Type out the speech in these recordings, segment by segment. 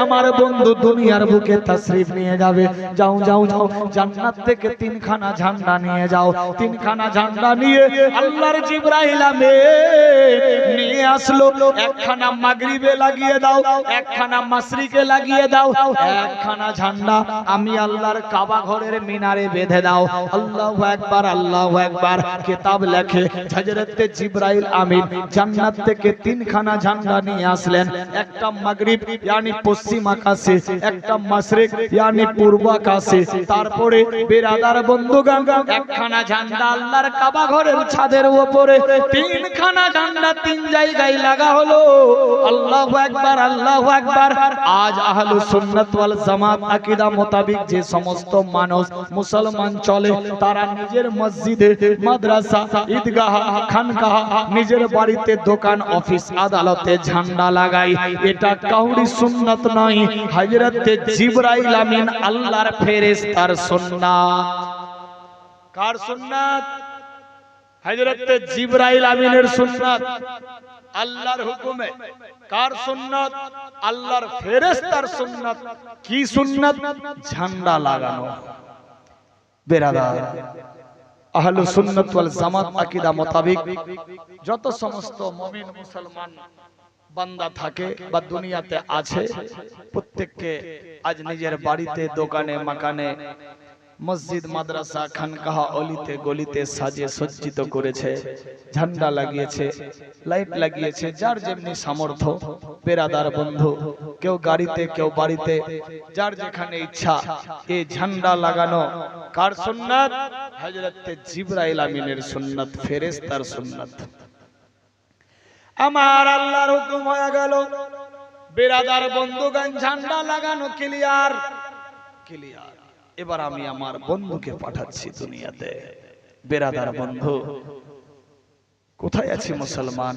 আমার বন্ধু দুনিয়ার বুকে তাশরিফ নিয়ে যাবে। যাও যাও যাও, জান্নাত থেকে তিনখানা ঝান্ডা নিয়ে যাও। তিনখানা ঝান্ডা নিয়ে আল্লাহর জিবরাইল আমিন নিয়ে আসলো। একখানা মাগরিবে লাগিয়ে দাও, একখানা মাশরিকে লাগিয়ে দাও, একখানা ঝান্ডা আমি আল্লাহর কাবা ঘরের মিনারে বেঁধে দাও। আল্লাহু আকবার, আল্লাহু আকবার। কিতাব লেখে হযরত জিবরাইল আমিন জান্নাত থেকে তিনখানা ঝান্ডা নিয়ে আসলেন। একটা মাগরিব यानी পশ্চিম আকাশে, একটা মাশরিক यानी পূর্ব আকাশে। তারপরে বেরাদার বন্ধুগণ, একখানা ঝান্ডা আল্লাহর কাবা ঘরের ছাদের উপরে, তিনখানা ঝান্ডা তিন জায়গায় লাগা হলো। আল্লাহু আকবার, আল্লাহু আকবার। আজ আহলুস সুন্নাত ওয়াল জামাত আকীদা মোতাবেক যে সমস্ত মানুষ মুসলমান চলে, তারা নিজের মসজিদে, মাদ্রাসা, ঈদগাহ, খানকাহ, নিজের বাড়িতে, দোকান, অফিস, আদালতে ঝান্ডা লাগায়। এটা কাউরি সুন্নাত নয়, হযরত জিবরাইল আমিন আল্লাহর ফেরেশতার সুন্নাত। কার সুন্নাত? হযরত জিবরাইল আমিনের সুন্নাত, আল্লাহর হুকুমে। কার সুন্নাত? আল্লাহর ফেরেশতার সুন্নাত। কি সুন্নাত? ঝান্ডা লাগানো। বেরাদার, আহলুস সুন্নাত ওয়াল জামাত আকীদা মোতাবেক যত সমস্ত মুমিন মুসলমান বান্দা থাকে বা দুনিয়াতে আছে, প্রত্যেককে আজ নিজের বাড়িতে, দোকানে, মাকানে, মসজিদ, মাদ্রাসা, খানকাহ, অলিতে গলিতে সাজে সজ্জিত করেছে, ঝান্ডা লাগিয়েছে, লাইট লাগিয়েছে, যার যেমনি সামর্থ্য। বেরাদার বন্ধু, কেউ গাড়িতে, কেউ বাড়িতে, যার যেখানে ইচ্ছা এই ঝান্ডা লাগানো কার সুন্নাত? হযরত জিবরাইল আমিনের সুন্নাত, ফেরেশতার সুন্নাত। আমার আল্লাহর হুকুম হয়ে গেল। বেরাদার বন্ধুগণ, ঝান্ডা লাগানো ক্লিয়ার, ক্লিয়ার। এবার আমি আমার বন্ধুকে পাঠাচ্ছি দুনিয়াতে। বেরাদার বন্ধু, কোথায় আছি মুসলমান?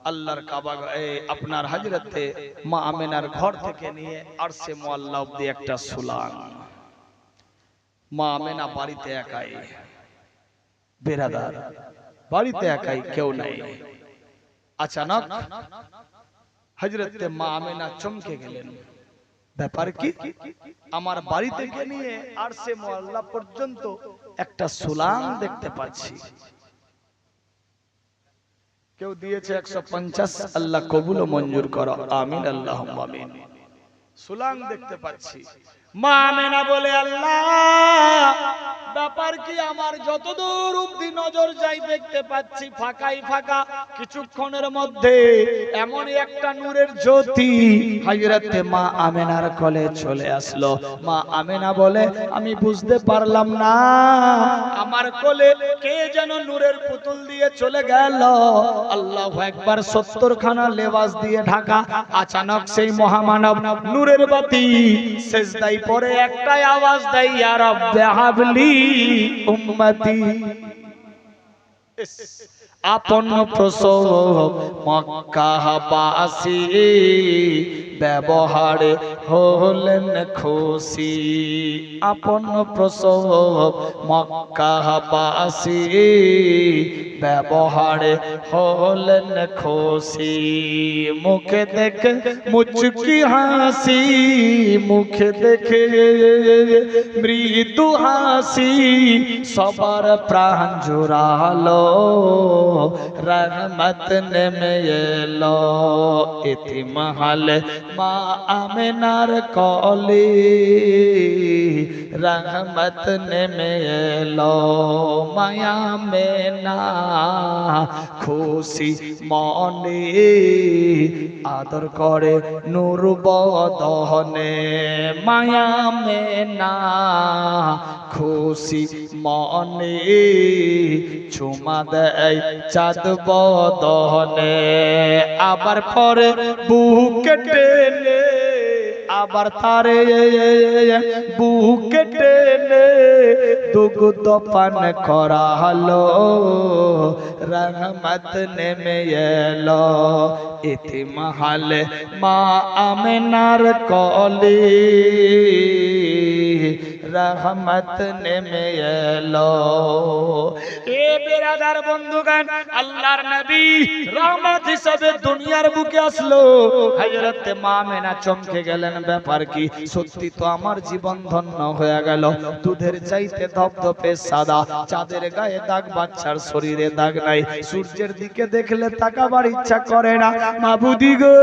আল্লাহর কাবা, আপনার হযরতে মা আমিনার ঘর থেকে নিয়ে আরশে মুআল্লা অবধি একটা সুলাং। মা আমিনা বাড়িতে একাই। বেরাদার, বাড়িতে একাই, কেউ নাই। अचानक हजरत মা আমিনা চমকে গেলেন। ব্যাপার কি? আমার বাড়ি থেকে নিয়ে আরশে মুআল্লা পর্যন্ত একটা সুলাং দেখতে পাচ্ছি। কেউ দিয়েছে 150, আল্লাহ কবুল ও মঞ্জুর করো, আমিন, আল্লাহুম্মা আমিন। সুলাং দেখতে পাচ্ছি। মা আমিনা বলে, আল্লাহ ব্যাপার কি? আমার যতদূর অবধি নজর যাই দেখতে পাচ্ছি ফাঁকাই ফাঁকা। কিছুক্ষণের মধ্যে এমন একটা নূরের জ্যোতি হযরতে মা আমিনার কোলে চলে আসলো। মা আমিনা বলে, আমি বুঝতে পারলাম না আমার কোলে কে যেন নূরের পুতুল দিয়ে চলে গেল। আল্লাহু আকবার। 70 খানা লেবাস দিয়ে ঢাকা। আচানক সেই মহামানব নূরের বাতি সেজদায় পড়ে একটাই আওয়াজ দেয়, ইয়া রাব্বি হাবলি উম্মতি। আপন প্রসব মক্কাবাসী ব্যবহারে হলেন খুশি। আপন প্রসব মক্কাবাসী ব্যবহারে হলেন খুশি। মুখে দেখে মুচকি হাসি, মুখে দেখে মৃদু হাসি, সবার প্রাণ জুড়ালো, রহমত নেমে এলো। ইতিমহাল মা আমিনার কোলে রহমত নেমে এলো। মায়া আমিনা খুশি মনে আদর করে নূর বদনে। মায়া আমিনা খুশি মনে চুমা দেয় চাঁদ বদনে। আবার পরে বুকে টেনে, আবার তারে বুকে টেনে দুগ্ধ পান করালো, রহমত নেমে এলো। ইতিমহাল মা আমিনার কোলে রহমত নেমে এলো। এ বেরাদার বন্ধুগণ, আল্লাহর নবী রহমত হিসেবে দুনিয়ার বুকে আসলো। হযরত মা আমেনা চমকে গেলেন, ব্যাপার কি? সত্যি তো আমার জীবন ধন্য হয়ে গেল। দুধের চাইতে ধপধপে সাদা, চাঁদের গায়ে দাগ, বাচ্চার শরীরে দাগ নাই। সূর্যের দিকে দেখলে তাকাবার ইচ্ছা করে না। মাবুদি গো,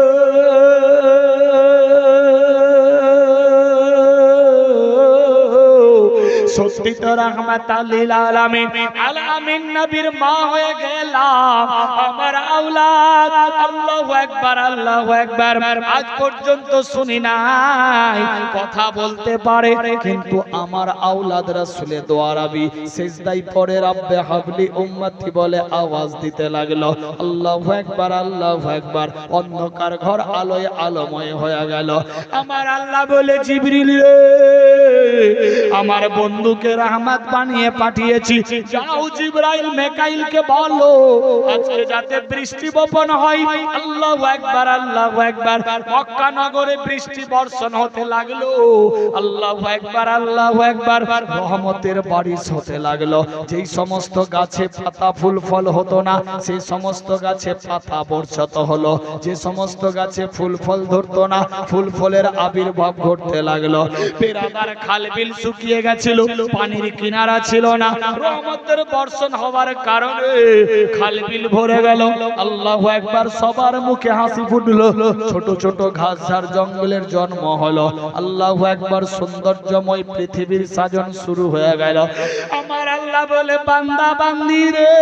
সত্যি তো রাহমাতাল লিল আলামিন, আলামিন নবীর মা হয়ে গেলাম। আমার আওলাদ, আল্লাহু আকবার, আল্লাহু আকবার, আজ পর্যন্ত শুনি নাই কথা বলতে পারে, কিন্তু আমার আওলাদ রাসূলের দোয়ারাবি সিজদায় পড়ে রব্বে হাবলি উম্মতি বলে আওয়াজ দিতে লাগলো। আল্লাহু আকবার, আল্লাহু আকবার। অন্ধকার ঘর আলোয় আলোময় হয়ে গেল। আমার আল্লাহ বলে, জিবরিল রে, আমার বন্ধুকে রহমত বানিয়ে পাঠিয়েছি, যাও জিবরাইল মিকাইলকে বলো আজকে যাতে বৃষ্টি বপন হয়। আল্লাহু আকবার, আল্লাহু আকবার। মক্কা নগরে বৃষ্টি বর্ষণ হতে লাগলো। আল্লাহু আকবার, আল্লাহু আকবার। রহমতের বারিশ হতে লাগলো। যেই সমস্ত গাছে পাতা ফুল ফল হতো না, সেই সমস্ত গাছে পাতা বর্ষিত হলো। যে সমস্ত গাছে ফুল ফল ধরতো না, ফুল ফলের আবির্ভাব ঘটতে লাগলো। পেরাদার খাল বিল শুকিয়ে গেছিল, পানির কিনারা ছিল না। রহমতের বর্ষণ হওয়ার কারণে খাল বিল ভরে গেল। আল্লাহু আকবার। সবার মুখে হাসি ফুটলো। ছোট ছোট ঘাস ঝাড় জঙ্গলের জন্ম হলো। আল্লাহু আকবার। সৌন্দর্যময় পৃথিবীর সাজন শুরু হয়ে গেল। আমার আল্লাহ বলে, বান্দা বান্দি রে,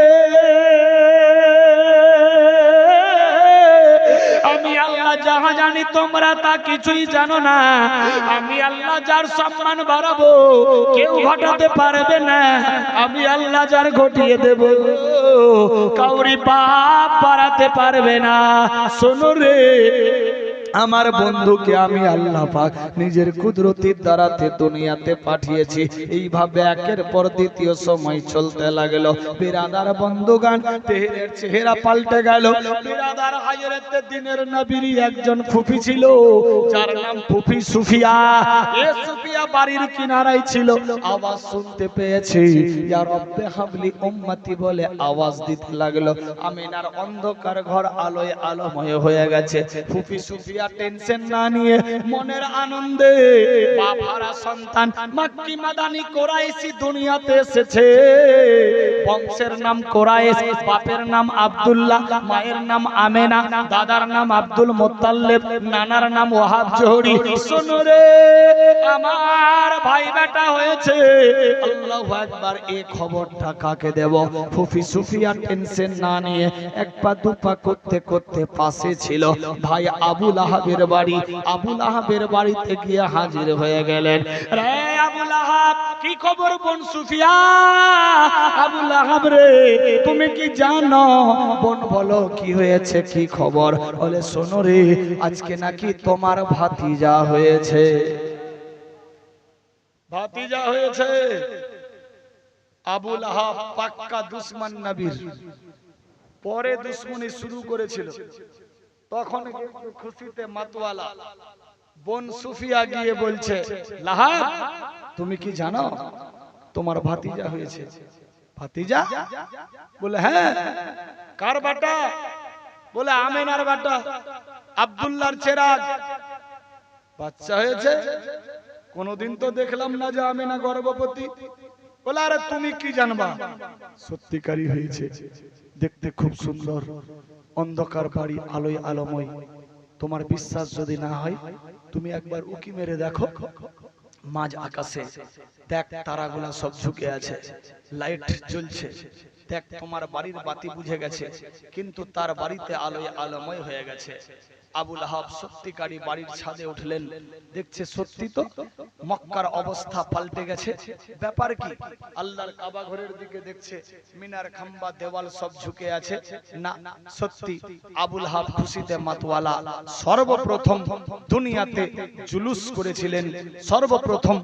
আমি আল্লাহ যাহা জানি তোমরা তা কিছুই জানো না। আমি আল্লাহ যার সম্মান বাড়াবো কেউ ঘটাতে পারবে না। আমি আল্লাহ যার ঘটিয়ে দেব কাউরি পাপ বাড়াতে পারবে না। শোনো রে, আমার বন্ধুকে আমি আল্লাহ পাক নিজের কুদরতির দ্বারাতে দুনিয়াতে পাঠিয়েছি। এইভাবে একের পর দ্বিতীয় সময় চলতে লাগলো। বিরাদার বন্ধুগান, তেহেরের চেহারা পাল্টে গেল। বিরাদার হযরত দিনের নবীর একজন ফুফি ছিল, যার নাম ফুফি সুফিয়া। এ সুফিয়া বাড়ির কিনারায় ছিল। আওয়াজ শুনতে পেয়েছে, ইয়া রব্বে হাবলি উম্মতি বলে আওয়াজ দিতে লাগলো। আমিনার অন্ধকার ঘর আলোয় আলোময় হয়ে গেছে। ফুফি সুফিয়া টেনশন না নিয়ে মনের আনন্দে বাবারা সন্তান মক্কি মাদানি কোরাইশি দুনিয়াতে এসেছে। বংশের নাম কোরাইশ, বাপের নাম আব্দুল্লাহ, মায়ের নাম আমেনা, দাদার নাম আব্দুল মুত্তালিব, নানার নাম ওয়াহাব জোহরি। শোনো রে, আমার ভাই বেটা হয়েছে। আল্লাহু আকবার। এই খবরটা কাকে দেব? ফুফি সুফিয়া টেনশন না নিয়ে এক পা দু পা করতে করতে পাশে ছিল ভাই আবু লাহাবের বাড়ি। আবু লাহাবের বাড়িতে গিয়ে হাজির হয়ে গেলেন। রে আবু লাহাব, কি খবর বোন সুফিয়া? আবু লাহাব রে, তুমি কি জানো? বোন বলো কি হয়েছে, কি খবর? বলে, শোনো রে, আজকে নাকি তোমার ভাতিজা হয়েছে। ভাতিজা হয়েছে। আবু লাহাব পাক্কা দুশমন নবীর। পরে দুশমনি শুরু করেছিল, তখন খুশিতে মাতওয়ালা। বোন সুফিয়া গিয়ে বলছে, লাহাব তুমি কি জানো তোমার ভাতিজা হয়েছে? ভাতিজা? বলে হ্যাঁ। কার বাটা? বলে আমেনার বাটা, আব্দুল্লাহর চেরাগ। বাচ্চা হয়েছে? কোনদিন তো দেখলাম না যে আমেনা গর্ভবতী। বলে আরে তুমি কি জানবা? সত্যিকারই হয়েছে, দেখতে খুব সুন্দর, অন্ধকার বাড়ি আলোয় আলোময়। তোমার বিশ্বাস যদি না হয় তুমি একবার উকি মেরে দেখো। মাঝ আকাশে দেখ তারাগুলা সব ঝুঁকে আছে, লাইট জ্বলছে। দেখ তোমার বাড়ির বাতি বুঝে গেছে, কিন্তু তার বাড়িতে আলোয় আলোময় হয়ে গেছে। আবু লাহাব সত্যিকারী বাড়ির ছাদে উঠলেন, দেখছে সত্যি তো মক্কার অবস্থা পাল্টে গেছে। ব্যাপার কি? আল্লাহর কাবা ঘরের দিকে দেখছে, মিনার খাম্বা দেওয়াল সব ঝুঁকে আছে। না, সত্যি। আবু লাহাব খুশিতে মাতওয়ালা। সর্বপ্রথম দুনিয়াতে জুলুস করেছিলেন, সর্বপ্রথম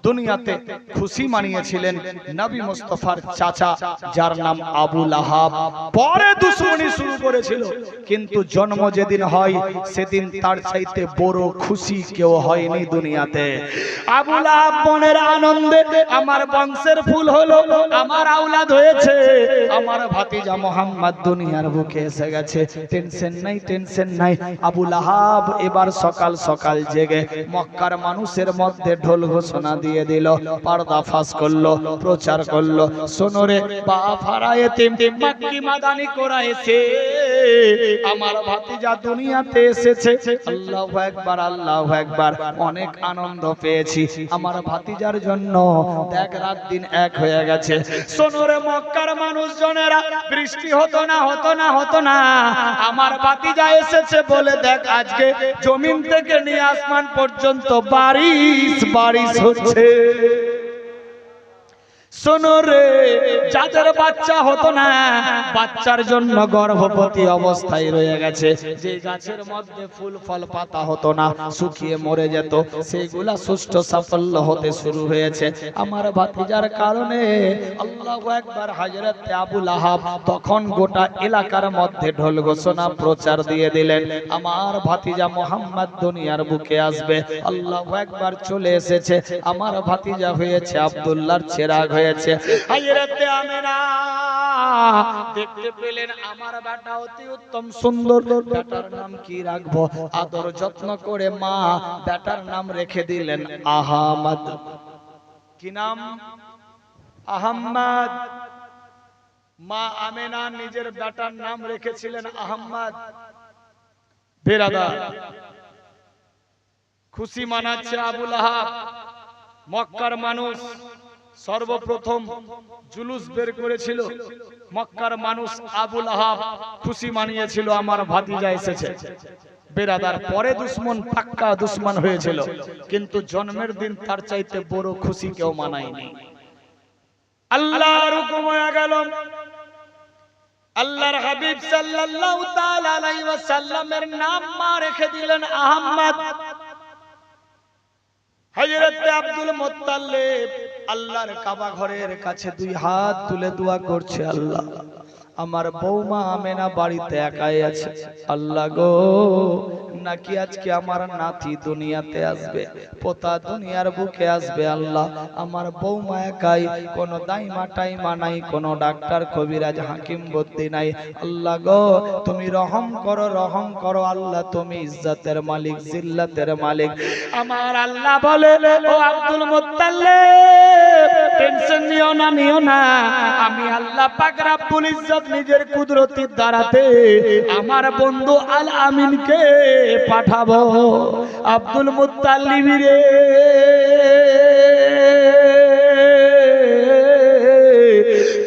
দুনিয়াতে খুশি মানিয়েছিলেন নবী মুস্তাফার চাচা, যার নাম নাম আবু লাহাব। পরে দুশমনি শুরু করেছিল, কিন্তু জন্ম যেদিন হয় সেদিন তার চাইতে বড় খুশি কেউ হয়নি দুনিয়াতে। আবু লাহাব মনের আনন্দে আমার বংশের ফুল হলো, আমার আওলাদ হয়েছে, আমার ভাতিজা মুহাম্মদ দুনিয়ার বুকে এসে গেছে। টেনশন নাই, টেনশন নাই। আবু লাহাব এবার সকাল সকাল জেগে মক্কার মানুষের মধ্যে ঢোল ঘোষণা দিয়ে দিল, পর্দা ফাঁস করলো, প্রচার করলো। শোনো রে বা ফারায়েতে মক্কি মাদানি কোরাইশে আমার ভাতিজা দুনিয়াতে এসেছে। আল্লাহু আকবার, আল্লাহু আকবার। অনেক আনন্দ পেয়েছি আমার ভাতিজার জন্য। দেখ রাত দিন এক হয়ে গেছে। শোনো রে মক্কার মানুষজনেরা, বৃষ্টি হতো না, হতো না, হতো না। আমার ভাতিজা এসেছে বলে দেখ আজকে জমিন থেকে নিয়ে আসমান পর্যন্ত বারিশ বারিশ হচ্ছে। শোনো রে, যাদের বাচ্চা হতো না, বাচ্চার জন্য গর্ভবতী অবস্থায় রয়ে গেছে, যে গাছের মধ্যে ফুল ফল পাতা হতো না, শুকিয়ে মরে যেত, সেগুলা সুষ্ঠু সাফল্য হতে শুরু হয়েছে আমার ভাতিজার কারণে। আল্লাহু আকবার। হযরত আবু লাহাব তখন গোটা এলাকার মধ্যে ঢোল ঘোষণা প্রচার দিয়ে দিলেন, আমার ভাতিজা মুহাম্মদ দুনিয়ার বুকে আসবে। আল্লাহু আকবার। চলে এসেছে, আমার ভাতিজা হয়েছে আব্দুল্লাহর চেরাগ হয়েছে। হযরতে আমেনা দেখতে পেলেন আমার বেটা অতি উত্তম সুন্দর, বেটার নাম কি রাখবো? আদর যত্ন করে মা বেটার নাম রেখে দিলেন আহমদ। কি নাম? আহমদ। মা আমেনা নিজের বেটার নাম রেখেছিলেন আহমদ। বেরাদার, খুশি মানাচ্ছে আবু লাহাব। মক্কার মানুষ সর্বপ্রথম জুলুস বের করেছিল, মক্কার মানুষ আবু লাহাব খুশি মানিয়েছিল আমার ভাতিজা এসেছে। বেরাদার, পরে দুশ্মন, পাক্কা দুশ্মন হয়েছিল, কিন্তু জন্মের দিন তার চাইতে বড় খুশি কেউ মানায়নি। আল্লাহর হুকুম হয়ে গেল, আল্লাহর হাবিব সাল্লাল্লাহু তাআলা আলাইহি ওয়াসাল্লামের নাম মা রেখে দিলেন আহমদ। হযরত আব্দুল মুত্তালিব আল্লাহর কাবা ঘরের কাছে দুই হাত তুলে দোয়া করছে, আল্লাহ আমার বৌমা আমেনা বাড়িতে একাই আছে, আল্লাহ গো নাকি আজকে আমার নাতি দুনিয়াতে আসবে, পোতা দুনিয়ার বুকে আসবে। আল্লাহ আমার বৌমা একাই, কোনো দাইমা টাইমা নাই, কোনো ডাক্তার কবিরাজ হাকিম বুদ্ধি নাই। আল্লাহ গো তুমি রহম করো, রহম করো। আল্লাহ তুমি ইজ্জতের মালিক, জিল্লাতের মালিক। আমার আল্লাহ বলে, ও আব্দুল মুত্তালিব টেনশন নিও না, নিও না, আমি আল্লাহ পাক রব্বুল ইজ্জত নিজের কুদরতির দ্বারাতে আমার বন্ধু আল আমিনকে পাঠাবো। আব্দুল মুত্তালিব রে,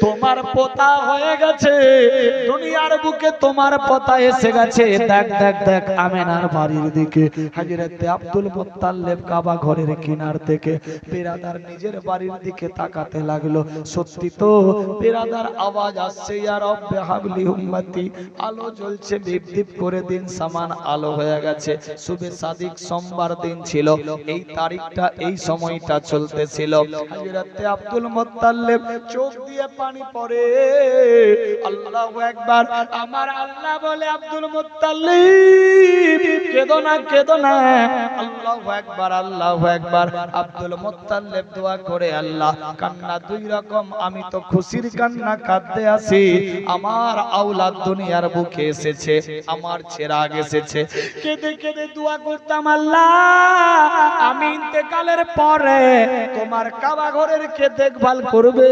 তোমার পোতা হয়ে গেছে দুনিয়ার বুকে, তোমার পোতা এসে গেছে। দেখ দেখ দেখ আমেনার বাড়ির দিকে হযরত আব্দুল মুত্তালিব কাবা ঘরের কিনার থেকে বেরাদার নিজের বাড়ির দিকে তাকাতে লাগলো। সত্যি তো বেরাদার আওয়াজ আসছে, ইয়া রব্বে হাবলি উম্মতি। আলো জ্বলছে দীপ দীপ করে, দিন সামান আলো হয়ে গেছে। শুভে সাদিক সোমবার দিন ছিল, এই তারিখটা এই সময়টা চলতেছিল। হযরত আব্দুল মুত্তালিব চোখ দিয়ে পানি পড়ে। আল্লাহু আকবার। আমার আল্লাহ বলে, আব্দুল মুত্তালিব কেঁদো না, কেঁদো না। আল্লাহু আকবার, আল্লাহু আকবার। আব্দুল মুত্তালিব দোয়া করে, আল্লাহ কান্না দুই রকম, আমি তো খুশির কান্না কাঁদতে আসি, আমার আওলাদ দুনিয়ার বুকে এসেছে, আমার চেরাগ এসেছে। কেঁদে কেঁদে দোয়া করতাম, আল্লাহ আমি ইন্তেকালের পরে তোমার কাবা ঘরের কে দেখভাল করবে,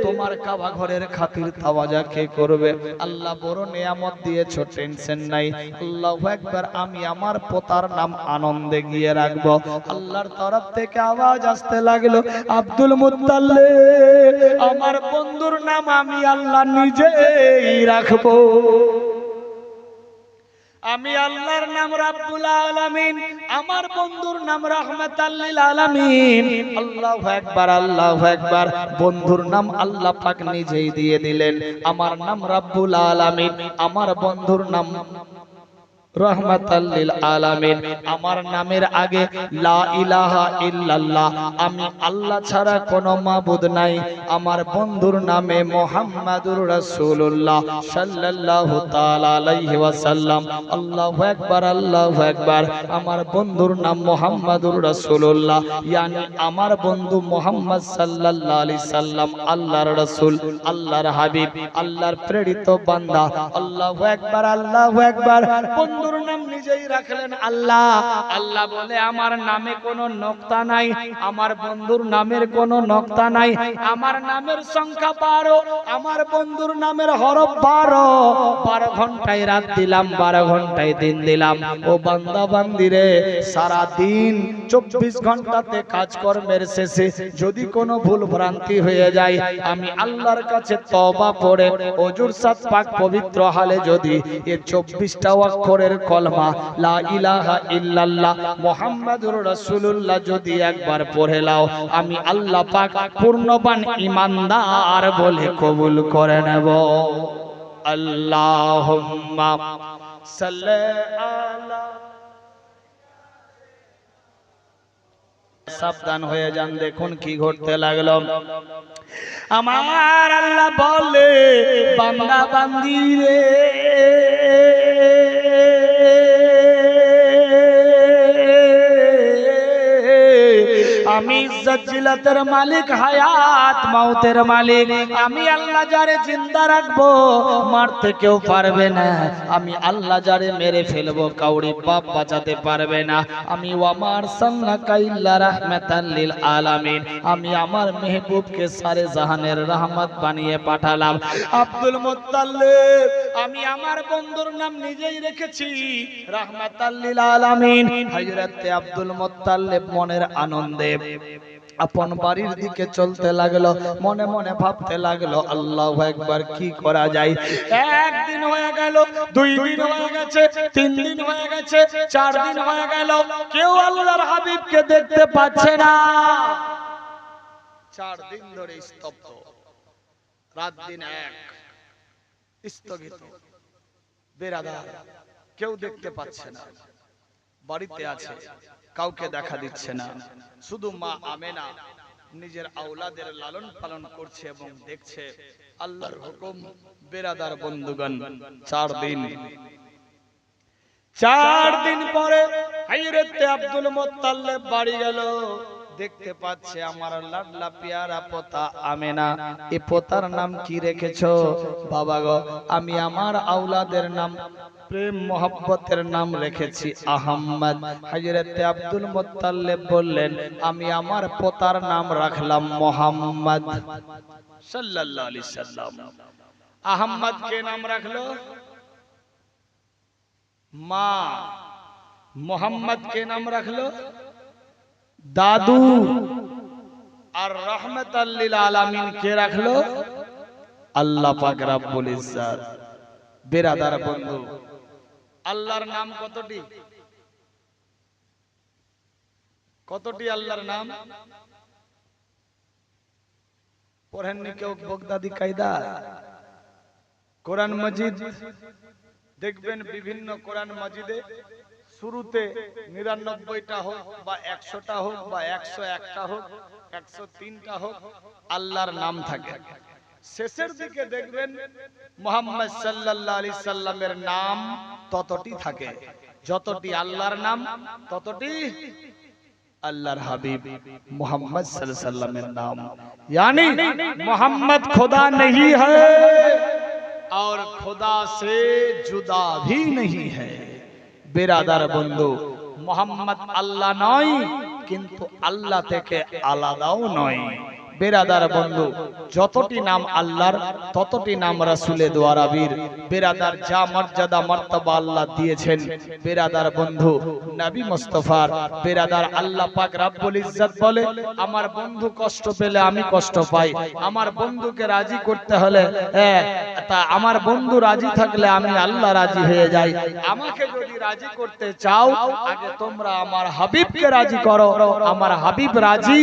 তোমার কাবা ঘরের খাতির তাওয়াজা কে করবে? আল্লাহ বড় নিয়ামত দিয়েছো, টেনশন নাই। আল্লাহু আকবার। আমি আমার পোতার নাম আনন্দে গিয়ে রাখবো। আল্লাহর তরফ থেকে আওয়াজ আসতে লাগলো, আব্দুল মুত্তালিব আমার বন্ধুর নাম আমি আল্লাহ নিজেই রাখবো। আমি আল্লাহর নাম রাব্বুল আলামিন, আমার বন্ধুর নাম রাহমাতাল লিল আলামিন। আল্লাহু আকবার, আল্লাহু আকবার। বন্ধুর নাম আল্লাহ পাক নিজেই দিয়ে দিলেন, আমার নাম রাব্বুল আলামিন, আমার বন্ধুর নাম রহমাতাল লিল আলামিন। আমার নামের আগে লা ইলাহা ইল্লাল্লাহ, আমি আল্লাহ ছাড়া কোনো মাবুদ নাই। আমার বন্ধুর নামে মুহাম্মাদুর রাসূলুল্লাহ সাল্লাল্লাহু তাআলা আলাইহি ওয়াসাল্লাম। আল্লাহু আকবার, আল্লাহু আকবার। আমার বন্ধুর নাম মুহাম্মাদুর রাসূলুল্লাহ, ইয়ানি আমার বন্ধু মুহাম্মদ সাল্লাল্লাহু আলাইহি সাল্লাম আল্লাহর রাসূল, আল্লাহর হাবিব, আল্লাহর প্রেরিত বান্দা। আল্লাহু আকবার, আল্লাহু আকবার। বন্ধুর নাম নিজেই রাখলেন আল্লাহ। আল্লাহ বলে আমার নামে কোনো নকতা নাই, আমার বন্ধুর নামের কোনো নকতা নাই। আমার নামের সংখ্যা 12, আমার বন্ধুর নামের হরফ 12। 12 ঘন্টায় রাত দিলাম, 12 ঘন্টায় দিন দিলাম। ও বান্দা বান্দিরে, সারা দিন 24 ঘন্টাতে কাজকর্মের শেষে যদি কোনো ভুল ভ্রান্তি হয়ে যায়, আমি আল্লাহর কাছে তওবা পড়ে ওজুর সাথ পাক পবিত্র হালে যদি এই 24টা অক্ষরের কলমা লা ইলাহা ইল্লাল্লাহ মুহাম্মাদুর রাসূলুল্লাহ যদি একবার পড়ে নাও, আমি আল্লাহ পাক পূর্ণবান ঈমানদার বলে কবুল করে নেব। আল্লাহুম্মা সাল্লি আলা। সাবধান হয়ে যান, দেখুন কি ঘটতে লাগলো। আমার আল্লাহ বলে বান্দা বান্দি রে, আমি ইজ্জত জিলাতের মালিক, হায়াত মাউতের মালিক। আমি আল্লাহ যারে জিন্দা রাখবো মারতে কেউ পারবে না। আমি আল্লাহ যারে মেরে ফেলবো কাউরি বাপ বাঁচাতে পারবে না। আমি ওয়ামার সাল্লাকা ইল্লা রাহমাতাল লিল আলামিন, আমি আমার মেহবুবকে সারে জাহানের রহমত বানিয়ে পাঠালাম। আব্দুল মুত্তালিব, আমি আমার বন্ধুর নাম নিজেই রেখেছি রাহমাতাল লিল আলামিন। হযরত আব্দুল মুত্তালিব মনের আনন্দে আপন বাড়ির দিকে চলতে লাগলো, মনে মনে ভাবতে লাগলো আল্লাহু আকবার, কি করা যায়। একদিন হয়ে গেল, 2 দিন হয়ে গেছে, 3 দিন হয়ে গেছে, 4 দিন হয়ে গেল, কেউ আল্লাহর হাবিবকে দেখতে পাচ্ছে না। 4 দিন ধরে স্তব্ধ, রাত দিন এক স্থগিত। বেরাদার কেউ দেখতে পাচ্ছে না, বাড়িতে আছে, কাউকে দেখা দিচ্ছে না। শুধু মা আমেনা নিজের আওলাদের লালন পালন করছে এবং দেখছে। আল্লাহর হুকুম। বেরাদার বন্ধুগণ, 4 দিন পরে হযরত আব্দুল মুত্তালিব বাড়ি গেল। দেখতে পাচ্ছে আমার লাডলা পেয়ারা পোতা আমেনা। এ পোতার নাম কি রেখেছো? বাবা গো, আমি আমার আওলাদের নাম, প্রেম মোহাব্বতের নাম রেখেছি আহমদ। হযরত আব্দুল মুত্তালিব বললেন, আমি আমার পোতার নাম রাখলাম মুহাম্মদ সাল্লাল্লাহু আলাইহি সাল্লাম। আহমদ কে নাম রাখলো? মা। মোহাম্মদ কে নাম রাখলো? দাদু। আর রাহমাতাল লিল আলামিন কে রাখলো? আল্লাহ পাক রব্বুল ইজ্জত। বেরাদার বন্ধু, আল্লাহর নাম কতটি? কতটি আল্লাহর নাম? পড়েননি কেউ বগদাদি কায়দা? কোরআন মাজিদ দেখবেন, বিভিন্ন কোরআন মাজিদে শুরুতে 99টা হোক বা 100টা হোক বা 101টা হোক, 103টা হোক, আল্লাহর নাম থাকে। শেষের দিকে দেখবেন মুহাম্মদ সাল্লাল্লাহু আলাইহি সাল্লামের নাম ততটি থাকে। যতটি আল্লাহর নাম ততটি আল্লাহর হাবিব মুহাম্মদ সাল্লাল্লাহু আলাইহি সাল্লামের নাম। यानी मोहम्मद खुदा नहीं है और खुदा से जुदा भी नहीं है। বেরাদার বন্ধু, মুহাম্মদ আল্লাহ নয়, কিন্তু আল্লাহ থেকে আলাদাও নয়। বেরাদার বন্ধু, যতটি নাম আল্লাহর ততটি নাম রাসূলের দোয়ারাবীর। বেরাদার যা মর্যাদা মর্তবা আল্লাহ দিয়েছেন, বেরাদার বন্ধু নবী মুস্তাফার, বেরাদার আল্লাহ পাক রব্বুল ইজ্জত বলে, আমার বন্ধু কষ্ট পেলে আমি কষ্ট পাই। আমার বন্ধুকে রাজি করতে হলে, তা আমার বন্ধু রাজি থাকলে আমি আল্লাহ রাজি হয়ে যাই। আমাকে যদি রাজি করতে চাও, আগে তোমরা আমার হাবিবকে রাজি করো। আমার হাবিব রাজি,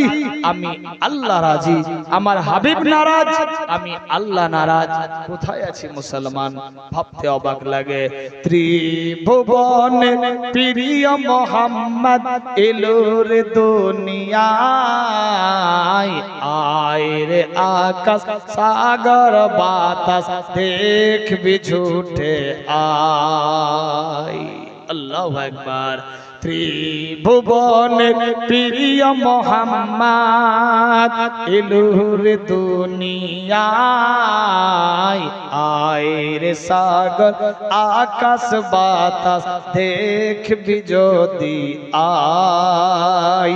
আমি আল্লাহ রাজি। রাজি, আমার হাবিব নারাজ, আমি আল্লাহ নারাজ। কোথায় আছি মুসলমান? ভাবতে অবাক লাগে। ত্রিভুবনে প্রিয় মোহাম্মদ এলো রে দুনিয়ায়, আয় রে আকাশ সাগর বাতাস দেখবি ছুটে আয়। আল্লাহু আকবার। ত্রিভুবনে প্রিয় মোহাম্মদ এলো রে দুনিয়ায়, আয় রে সাগর আকাশ বাতাস দেখবি যদি আয়,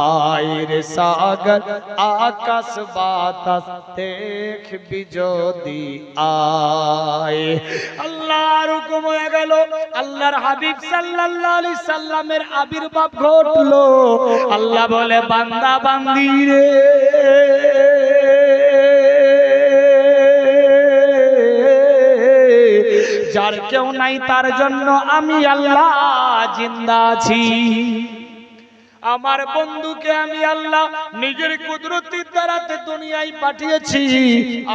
আয় রে সাগর আকাশ বাতাস দেখবি যদি আয়। আল্লাহর হুকুম হয়ে গেল, আল্লাহর হাবিব সাল্লাল্লাহু আলাইহি সাল্লামের আবির্ভাব ঘটলো। আল্লাহ বলে, বান্দা বান্দি রে, যার কেউ নাই তার জন্য আমি আল্লাহ জিন্দা আছি। আমার বন্ধুকে আমি আল্লাহ নিজের কুদরতির দ্বারাতে দুনিয়ায় পাঠিয়েছি।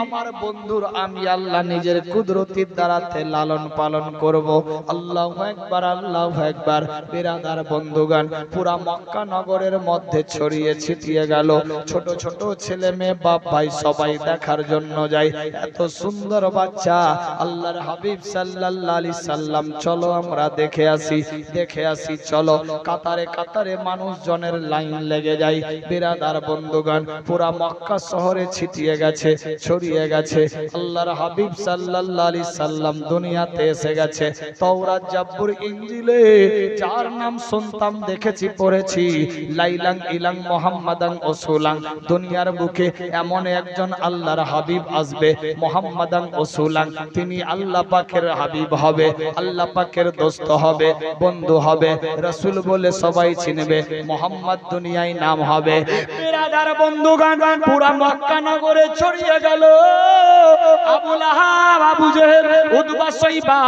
আমার বন্ধুর আমি আল্লাহ নিজের কুদরতির দ্বারাতে লালন পালন করব। আল্লাহু আকবার, আল্লাহু আকবার। বিরাদার বন্ধুগণ, পুরা মক্কা নগরের মধ্যে ছড়িয়ে ছিটিয়ে গেল। ছোট ছোট ছেলে মেয়ে বাপ ভাই সবাই দেখার জন্য যায়। এত সুন্দর বাচ্চা আল্লাহর হাবিব সাল্লাল্লাহু আলাইহি সাল্লাম, চলো আমরা দেখে আসি, দেখে আসি চলো। কাতারে কাতারে মানুষ জনের লাইন লেগে যায়। বিরাদার বন্ধুগণ, পুরা মক্কা শহরে ছিটিয়ে গেছে, ছড়িয়ে গেছে। আল্লাহর হাবিব সাল্লাল্লাহু আলাইহি সাল্লাম দুনিয়াতে এসে গেছে। তাওরাত জাবুর ইনজিলে যার নাম শুনতাম, দেখেছি, পড়েছি, লাইলাং ইলাং মুহাম্মাদান রাসূলাং। দুনিয়ার বুকে এমন একজন আল্লাহর হাবিব আসবে, মুহাম্মাদান রাসূলাং। তিনি আল্লাহ পাকের হাবিব হবে, আল্লাহ পাকের দোস্ত হবে, বন্ধু হবে। রাসূল বলে সবাই চিনবে, মোহাম্মদ দুনিয়ায় নাম হবে। বিরাদার বন্ধুগণ, পুরা মক্কা নগরে ছড়িয়ে গেল। আবু লাহাব, আবু জেহেল, উতবা, সাইবা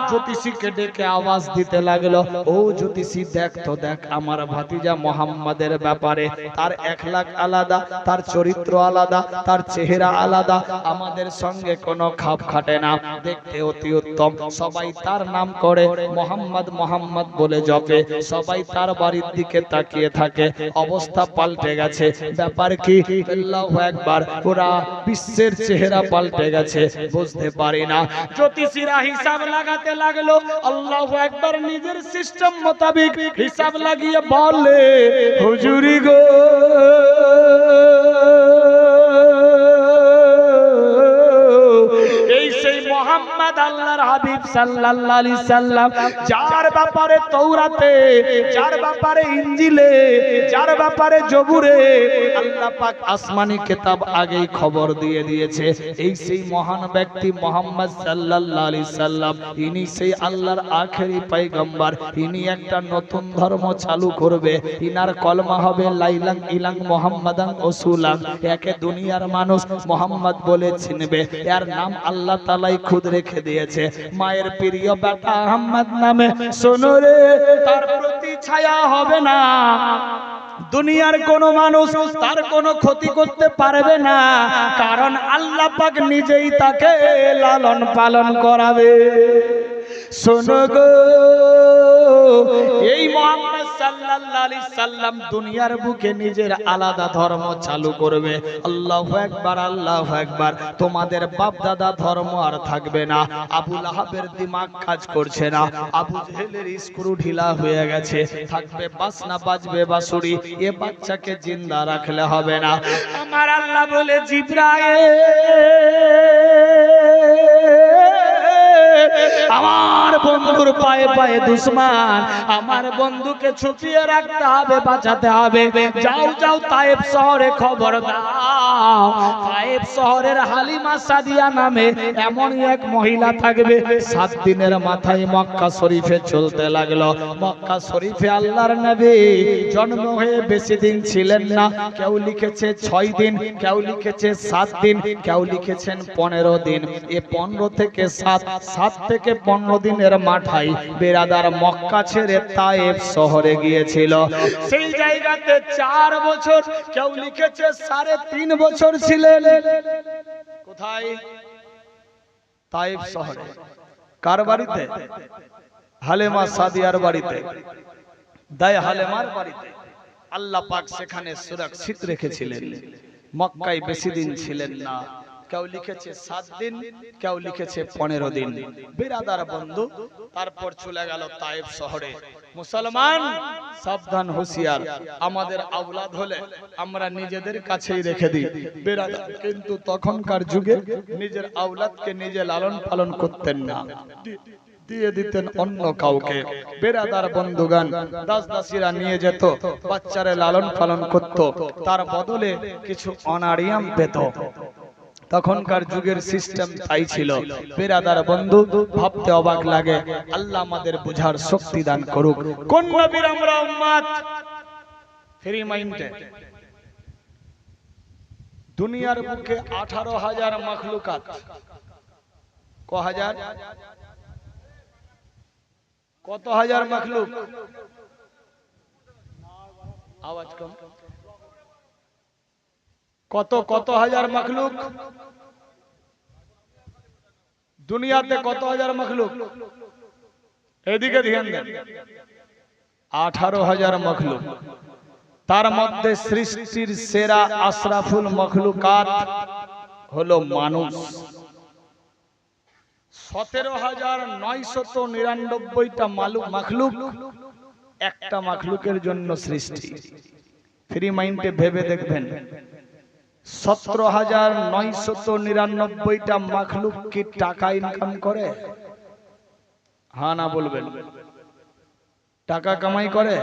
জ্যোতিষীকে ডেকে আওয়াজ দিতে লাগলো, ও জ্যোতিষী, দেখ তো দেখ আমার ভাতিজা মোহাম্মদের ব্যাপারে। তার এখলাক আলাদা, তার চরিত্র আলাদা, তার চেহারা আলাদা, আমাদের সঙ্গে কোনো খাপ খাটে না, দেখতে অতি উত্তম। সবাই তার নাম করে মোহাম্মদ মোহাম্মদ বলে জপে, সবাই তার বাড়ির দিকে তাকিয়ে থাকে। অবস্থা পাল্টে গেছে। ব্যাপার কি? আল্লাহু আকবার। পুরা বিশ্বের চেহারা পাল্টে গেছে, বুঝতে পারি না। জ্যোতিষীরা হিসাব লাগাতে লাগলো। আল্লাহু আকবার। নিজের সিস্টেম মোতাবেক হিসাব লাগিয়ে বলে, হুজুরি গো, এই সেই মোহাম্মদ আল্লাহর হাবিব সাল্লাল্লাহু আলাইহি সাল্লাম, যার ব্যাপারে তাওরাতে, যার ব্যাপারে ইনজিলে, যার ব্যাপারে জবুরে আল্লাহ পাক আসমানি কিতাব আগেই খবর দিয়ে দিয়েছে। এই সেই মহান ব্যক্তি মোহাম্মদ সাল্লাল্লাহু আলাইহি সাল্লাম, ইনি সেই আল্লাহর আখেরি পয়গম্বর। ইনি একটা নতুন ধর্ম চালু করবে। ইনার কলমা হবে লাইলাং ইলাং মুহাম্মাদান রাসূলাং। একে দুনিয়ার মানুষ মোহাম্মদ বলে চিনবে। এর নাম আল্লাহ তাআলাই খুদ রেখে দিয়েছে। মায়ের প্রিয় বেটা আহমদ নামে শোনো রে, তার প্রতি ছায়া হবে না। দুনিয়ার কোন মানুষ তার কোনো ক্ষতি করতে পারবে না, কারণ আল্লাহ পাক নিজেই তাকে লালন পালন করাবে। শোনো গো, এই মুহাম্মদ সাল্লাল্লাহু আলাইহি সাল্লাম দুনিয়ার বুকে নিজের আলাদা ধর্ম চালু করবে। আল্লাহু আকবার, আল্লাহু আকবার। তোমাদের বাপ দাদা ধর্ম আর থাকবে না। আবু লাহাবের দিমাগ কাজ করছে না, আবু জেহেলের স্ক্রু ঢিলা হয়ে গেছে। থাকবে বাসনা, বাজবে বাঁশুরি। এ বাচ্চাকে জিন্দা রাখলে হবে না। আমার আল্লাহ বলে, জিবরাইল, আমার বন্ধুর পায়ে পায়ে দুশমন, আমার বন্ধুকে ছুপিয়ে রাখতে হবে, বাঁচাতে হবে। যাও যাও তায়েফ শহরে খবর দাও, তায়েফ শহরের হালিমা সাদিয়া নামে এমনই এক মহিলা থাকবে 7 দিনের মাথায় মক্কা শরীফে চলতে লাগলো। মক্কা শরীফে আল্লাহর নবী জন্ম হয়ে বেশি দিন ছিলেন না। কেউ লিখেছে 6 দিন, কেউ লিখেছে 7 দিন, কেউ লিখেছেন 15 দিন। এই 15 থেকে 7 থেকে 15 দিনের মাথায় বেরাদার মক্কা ছেড়ে তায়েফ শহরে গিয়েছিল। সেই জায়গাতে 4 বছর, কেউ লিখেছে 3.5 বছর ছিলেন। কোথায়? তায়েফ শহরে। কার বাড়িতে? হালেমা সাদিয়ার বাড়িতে, দায় হালেমার বাড়িতে। আল্লাহ পাক সেখানে সুরক্ষিত রেখেছিলেন। মক্কায় বেশি দিন ছিলেন না। কেউ লিখেছে 7 দিন, কেউ লিখেছে 15 দিন। বিরাদার বন্ধু, তারপর চলে গেল তায়েফ শহরে। মুসলমান সাবধান, হুঁশিয়ার। আমাদের আওলাদ হলে আমরা নিজেদের কাছেই রেখে দিই বিরাদার, কিন্তু তখনকার যুগে নিজের আওলাদকে নিজে লালন পালন করতেন না, দিয়ে দিতেন অন্য কাউকে। বেরাদার বন্ধুগান, দাস দাসীরা নিয়ে যেত, বাচ্চারে লালন পালন করত, তার বদলে কিছু অনারিয়াম পেত। তখনকার যুগের সিস্টেম তাই ছিল। বেরাদার বন্ধু, ভাবতে অবাক লাগে। আল্লাহ আমাদের বুঝার শক্তি দান করুক। কোন নবীর আমরা উম্মত? ফ্রি মাইন্ডে দুনিয়ার বুকে 18,000 মাখলুকাত। ক হাজার? কত হাজার মাখলুক? আওয়াজ কম। কত হাজার মাখলুক দুনিয়াতে? কত হাজার মাখলুক? এদিকে ধ্যান দেন। 18,000 মাখলুক। তার মধ্যে সৃষ্টির সেরা আশরাফুল মাখলুকাত হলো মানুষ। 17,999টা মাখলুক একটা মাখলুকের জন্য সৃষ্টি। ফ্রি মাইন্ডে ভেবে দেখবেন, 17,999টা মাখলুক কি টাকা ইনকাম করে? হ্যাঁ না বলবেন? টাকা কামাই করে?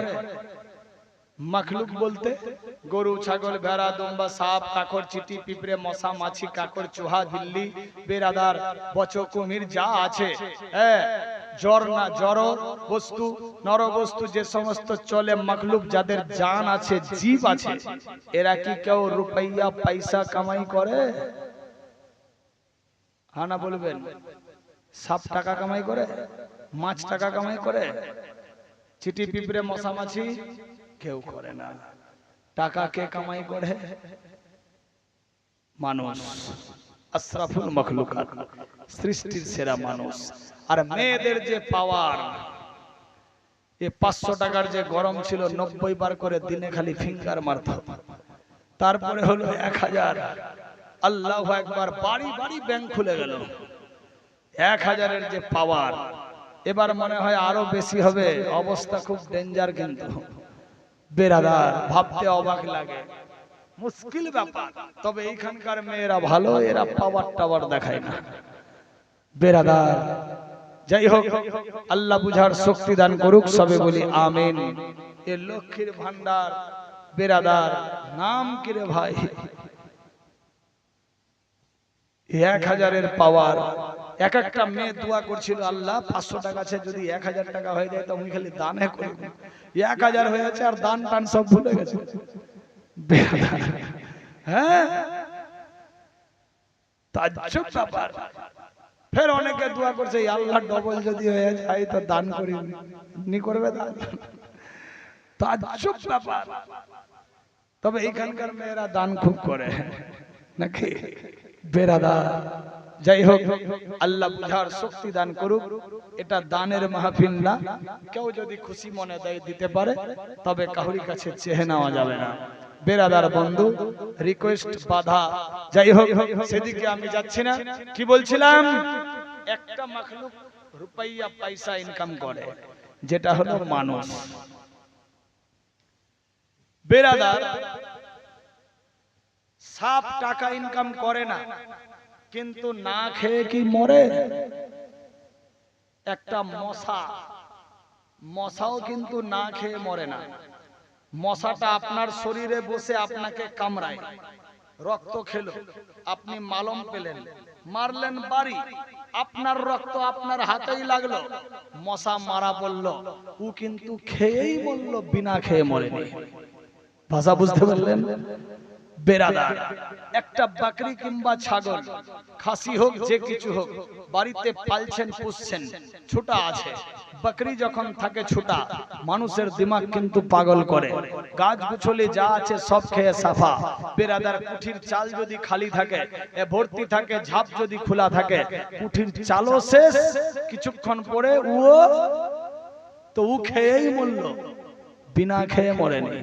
মাখলুক বলতে গরু, ছাগল, ভেড়া, দুম্বা, সাপ, কাকড়, চিটি, পিঁপড়ে, মশা, মাছি, কাকড়, চুহা, বিল্লি, বেরাদার, বচো, কুমির যা আছে, জড় বস্তু, নর বস্তু যে সমস্ত চলে, মাখলুক যাদের জান আছে, জীব আছে, এরা কি কেউ রুপইয়া পয়সা কামাই করে? হ্যাঁ না বলবেন? সাপ টাকা কামাই করে? মাছ টাকা কামাই করে? চিটি, পিঁপড়ে, মশা, মাছি কেউ করে না। টাকা কে কামাই করে? মানুষ। আশরাফুল মাখলুকাত, সৃষ্টির সেরা মানুষ। আর মেয়েদের যে পাওয়ার, এই 500 টাকার যে গরম ছিল 90 বার করে দিনে খালি ফিঙ্গার মারত। তারপরে হলো 1000। আল্লাহু আকবার, বাড়ি বাড়ি ব্যাংক খুলে গেল। 1000-এর যে পাওয়ার, এবার মনে হয় আরো বেশি হবে। অবস্থা খুব ডেঞ্জার। কিন্তু বেরাদার, ভাবতে অবাক লাগে, মুশকিল ব্যাপার। তবে এইখানকার মেয়েরা ভালো, এরা পাওয়ার টাওয়ার দেখায় না। বেরাদার, যাই হোক, আল্লাহ বুঝার শক্তি দান করুক, সবে বলি আমিন। এ লক্ষ্মীর ভান্ডার বেরাদার, নাম কি রে ভাই? 1000-এর পাওয়ার। এক একটা মেয়ে দোয়া করছিল, আল্লাহ 500 টাকা আছে, যদি 1000 টাকা হয়ে যায় তো আমি খালি দানে করি। 1000 হয়েছে আর দান টান সব ভুলে গেছে। হ্যাঁ, তাজ্জব ব্যাপার। ফের অনেকে দোয়া করছে, আল্লাহ ডবল যদি হয়ে যায় তো দান করি, নি করবে দান। তাজ্জব ব্যাপার। তবে এইখানকার মেয়েরা দান খুব করে নাকি বেরাদার? যাই হোক, আল্লাহ বুঝার শক্তি দান করুক। এটা দানের মাহফিল না। কেউ যদি খুশি মনে দেয় দিতে পারে, তবে কাউরি কাছে চেয়ে নেওয়া যাবে না। বেরাদার বন্ধু, রিকোয়েস্ট বাধা। যাই হোক, সেদিকে আমি যাচ্ছি না। কি বলছিলাম? একটা মাখলুক রুপইয়া পয়সা ইনকাম করে, যেটা হলো মানুষ। বেরাদার, সাপ টাকা ইনকাম করে না, কিন্তু না খেয়ে কি মরে? একটা মশাও কিন্তু না খেয়ে মরে না। মশাটা আপনার শরীরে বসে আপনাকে কামড়ায়, রক্ত খেলো, আপনি মালম পেলেন, মারলেন বাড়ি, আপনার রক্ত আপনার হাতেই লাগলো, মশা মারা পড়লো, ও কিন্তু খেয়েই মরলো, বিনা খেয়ে মরেনি। ভাষা বুঝতে পারলেন? বেরাদার, একটা বাকরি কিংবা ছাগল, খাসি হোক যে কিছু হোক, বাড়িতে পালছেন, পুষছেন, ছোটা আছে, বকরি যখন থাকে ছোটা, মানুষের দিমাগ কিন্তু পাগল করে, গাছ গুছলে যা আছে সব খেয়ে সাফা। বেরাদার, কুঠির চাল যদি খালি থাকে, এ ভর্তি থাকে, ঝাপ যদি খোলা থাকে, কুঠির চালও শেষ, কিছুক্ষণ পরে ও খেয়েই মরল, বিনা খেয়ে মরেনি।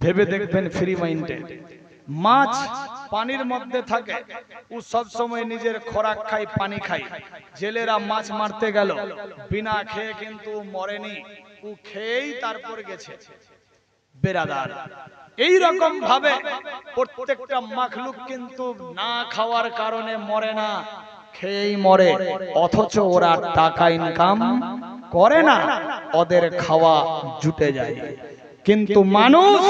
ভেবে দেখবেন ফ্রি মাইন্ডে। মাছ পানির মধ্যে থাকে, ও সব সময় নিজের খোরাক খায়, পানি খায়। জেলেরা মাছ মারতে গেল, বিনা খেয়ে কিন্তু মরেনি, ও খেয়েই তারপর গেছে। বেরাদার, এই রকম ভাবে প্রত্যেকটা মাখলুক কিন্তু না খাওয়ার কারণে মরে না, খেয়েই মরে। অথচ ওরা টাকা ইনকাম করে না, ওদের খাওয়া জুটে যায়। কিন্তু মানুষ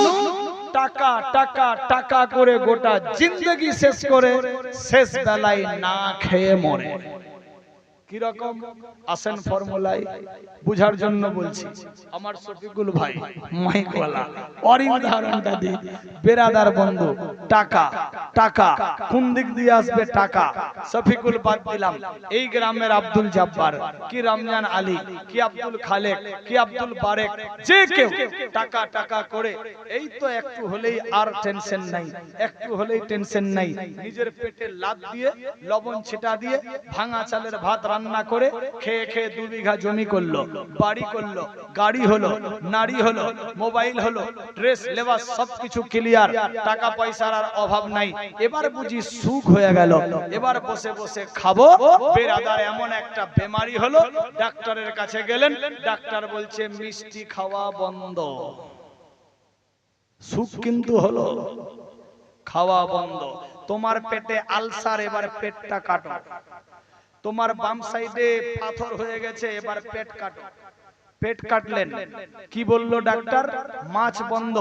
টাকা টাকা টাকা করে গোটা জিন্দগি শেষ করে শেষ বেলায় না খেয়ে মরে। কিরকম? আসেন ফর্মুলায় বুঝার জন্য বলছি। আমার শফিকুল ভাই মাইকওয়ালা উদাহরণটা দিই। বেরাদার বন্ধু, টাকা টাকা কোন দিক দিয়ে আসবে? টাকা। শফিকুল বাদ দিলাম, এই গ্রামের আব্দুল জব্বার কি রমজান আলী কি আব্দুল খালেক কি আব্দুল বারেক, যে কেউ টাকা টাকা করে, এই তো একটু হলেই আর টেনশন নাই, একটু হলেই টেনশন নাই। নিজের পেটে লাত দিয়ে, লবণ ছিটা দিয়ে, ভাঙা চালের ভাত রান্না করে খেয়ে খেয়ে 2 বিঘা জমি করলো, বাড়ি করলো, গাড়ি হলো, নারী হলো, মোবাইল হলো, ড্রেস লেবাস সবকিছু ক্লিয়ার, টাকা পয়সার আর অভাব নাই। এবার বুঝি সুখ হয়ে গেল, এবার বসে বসে খাবো। বেরাদার, এমন একটা বেমারি হলো, ডাক্তারের কাছে গেলেন, ডাক্তার বলছে মিষ্টি খাওয়া বন্ধ। সুখ কিন্তু হলো, খাওয়া বন্ধ। তোমার পেটে আলসার, এবার পেটটা কাটো। তোমার বাম সাইডে পাথর হয়ে গেছে, এবার পেট কাটো। পেট কাটলেন, কি বলল ডাক্তার? মাছ বন্ধ,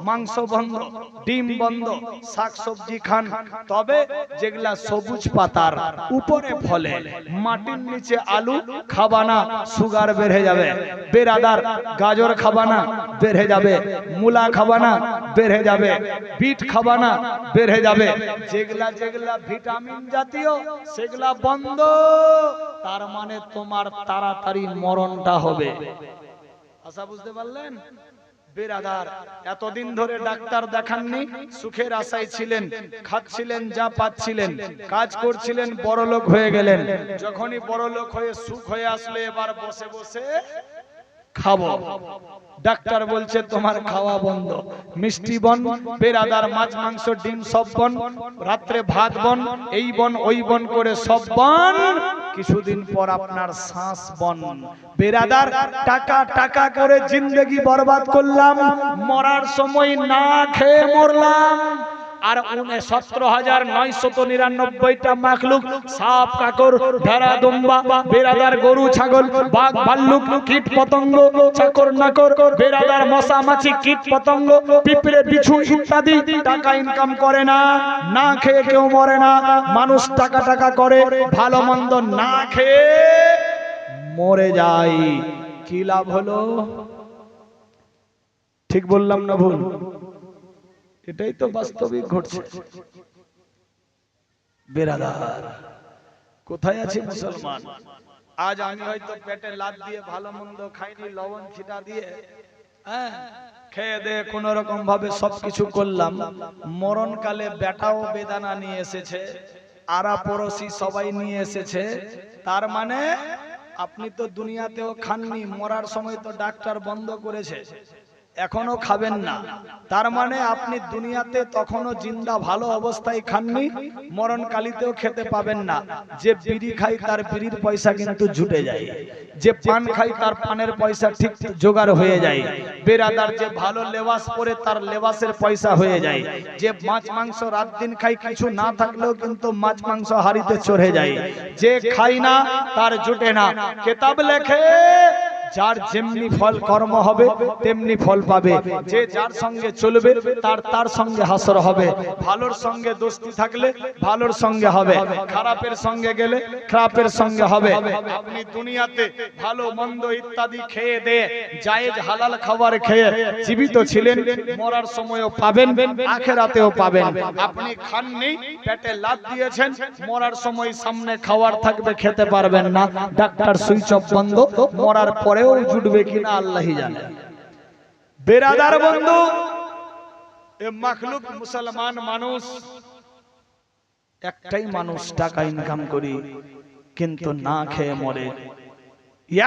মাংস বন্ধ, ডিম বন্ধ, শাকসবজি খান, তবে যেগুলা সবুজ পাতার উপরে ফলে, মাটির নিচে আলু খাবা না, সুগার বেড়ে যাবে। বেরাদার, গাজর খাবা না, বেড়ে যাবে। মূলা খাবা না, বেড়ে যাবে। বিট খাবা না, বেড়ে যাবে। যেগুলা যেগুলা ভিটামিন জাতীয় সেগুলা বন্ধ। তার মানে তোমার তাড়াতাড়ি মরণটা হবে। আশা বুঝতে পারলেন? বেরাদার, এতদিন ধরে ডাক্তার দেখাননি, সুখের আশায় ছিলেন, খাচ্ছিলেন যা পাচ্ছিলেন, কাজ করছিলেন, বড়লোক হয়ে গেলেন। যখনই বড়লোক হয়ে সুখ হয়ে আসলে, এবার বসে বসে খাবো। ডাক্তার বলছে তোমার খাওয়া বন্ধ, মিষ্টি বন, বেরাদার, মাছ মাংস ডিম সব বন, রাত্রে ভাত বন, এই বন ওই বন করে সব বন। কিছুদিন পর আপনার শ্বাস বন। বেরাদার, টাকা টাকা করে জিন্দগি বরবাদ করলাম, মরার সময় না খেয়ে মরলাম। আর 17,999টা মাখলুক, সাপ কাকর ভেড়া দুম্বা, বেরাদার গরু ছাগল বাঘ ভাল্লুক কীট পতঙ্গ চাকর নাকর, বেরাদার মশা মাছি কীট পতঙ্গ পিঁপড়ে বিছু ইত্যাদি টাকা ইনকাম করে না, না খেয়ে কেউ মরে না। মানুষ টাকা টাকা করে, ভালো মন্দ না খেয়ে মরে যায়। কি লাভ হলো? ঠিক বললাম না ভুল? এটাই তো বাস্তবিক ঘটছে। বেরাদার, কোথায় আছে মুসলমান? আজ আমি হয়তো পেটে লাত দিয়ে ভালো মন্দ খাইনি, লবণ ছিটা দিয়ে খেয়ে দে কোন রকম ভাবে সবকিছু করলাম, মরণকালে বেটাও বেদানা নিয়ে এসেছে, আরা পড়োশি সবাই নিয়ে এসেছে। তার মানে আপনি তো দুনিয়াতেও খাননি, মরার সময় তো ডাক্তার বন্ধ করেছে, এখনো খাবেন না। তার মানে আপনি দুনিয়াতে তখনও জিন্দা ভালো অবস্থায় খাননি, মরণকালীতেও খেতে পাবেন না। যে বিড়ি খায় তার বিড়ির পয়সা কিন্তু জুটে যায়, যে পান খায় তার পানের পয়সা ঠিক জোগাড় হয়ে যায়। বেরাদার, যে ভালো লেবাস পরে তার লেবাসের পয়সা হয়ে যায়। যে মাছ মাংস রাত দিন খায়, কিছু না থাকলেও কিন্তু মাছ মাংস হাড়িতে চড়ে যায়। যে খায় না তার জুটে না। কেতাব লেখে যার যেমনি ফল কর্ম হবে তেমনি ফল পাবে। যে যার সঙ্গে চলবে তার সঙ্গে হাসর হবে। ভালোর সঙ্গে দোস্তি থাকলে ভালোর সঙ্গে হবে, খারাপের সঙ্গে গেলে খারাপের সঙ্গে হবে। আপনি দুনিয়াতে ভালো মন্দ ইত্যাদি খেয়ে দিয়ে জায়েজ হালাল খাবার খেয়ে জীবিত ছিলেন, মরার সময়ও পাবেন, আখেরাতেও পাবেন। আপনি খাননি, পেটে লাত দিয়েছেন, মরার সময় সামনে খাবার থাকবে, খেতে পারবেন না, ডাক্তার সুইচ অফ বন্ধ, মরার পরেও জুটবে কিনা আল্লাহই জানে। বেরাদার বন্ধু, এ মাখলুক মুসলমান মানুষ, একটাই মানুষ টাকা ইনকাম করি কিন্তু না খেয়ে মরে।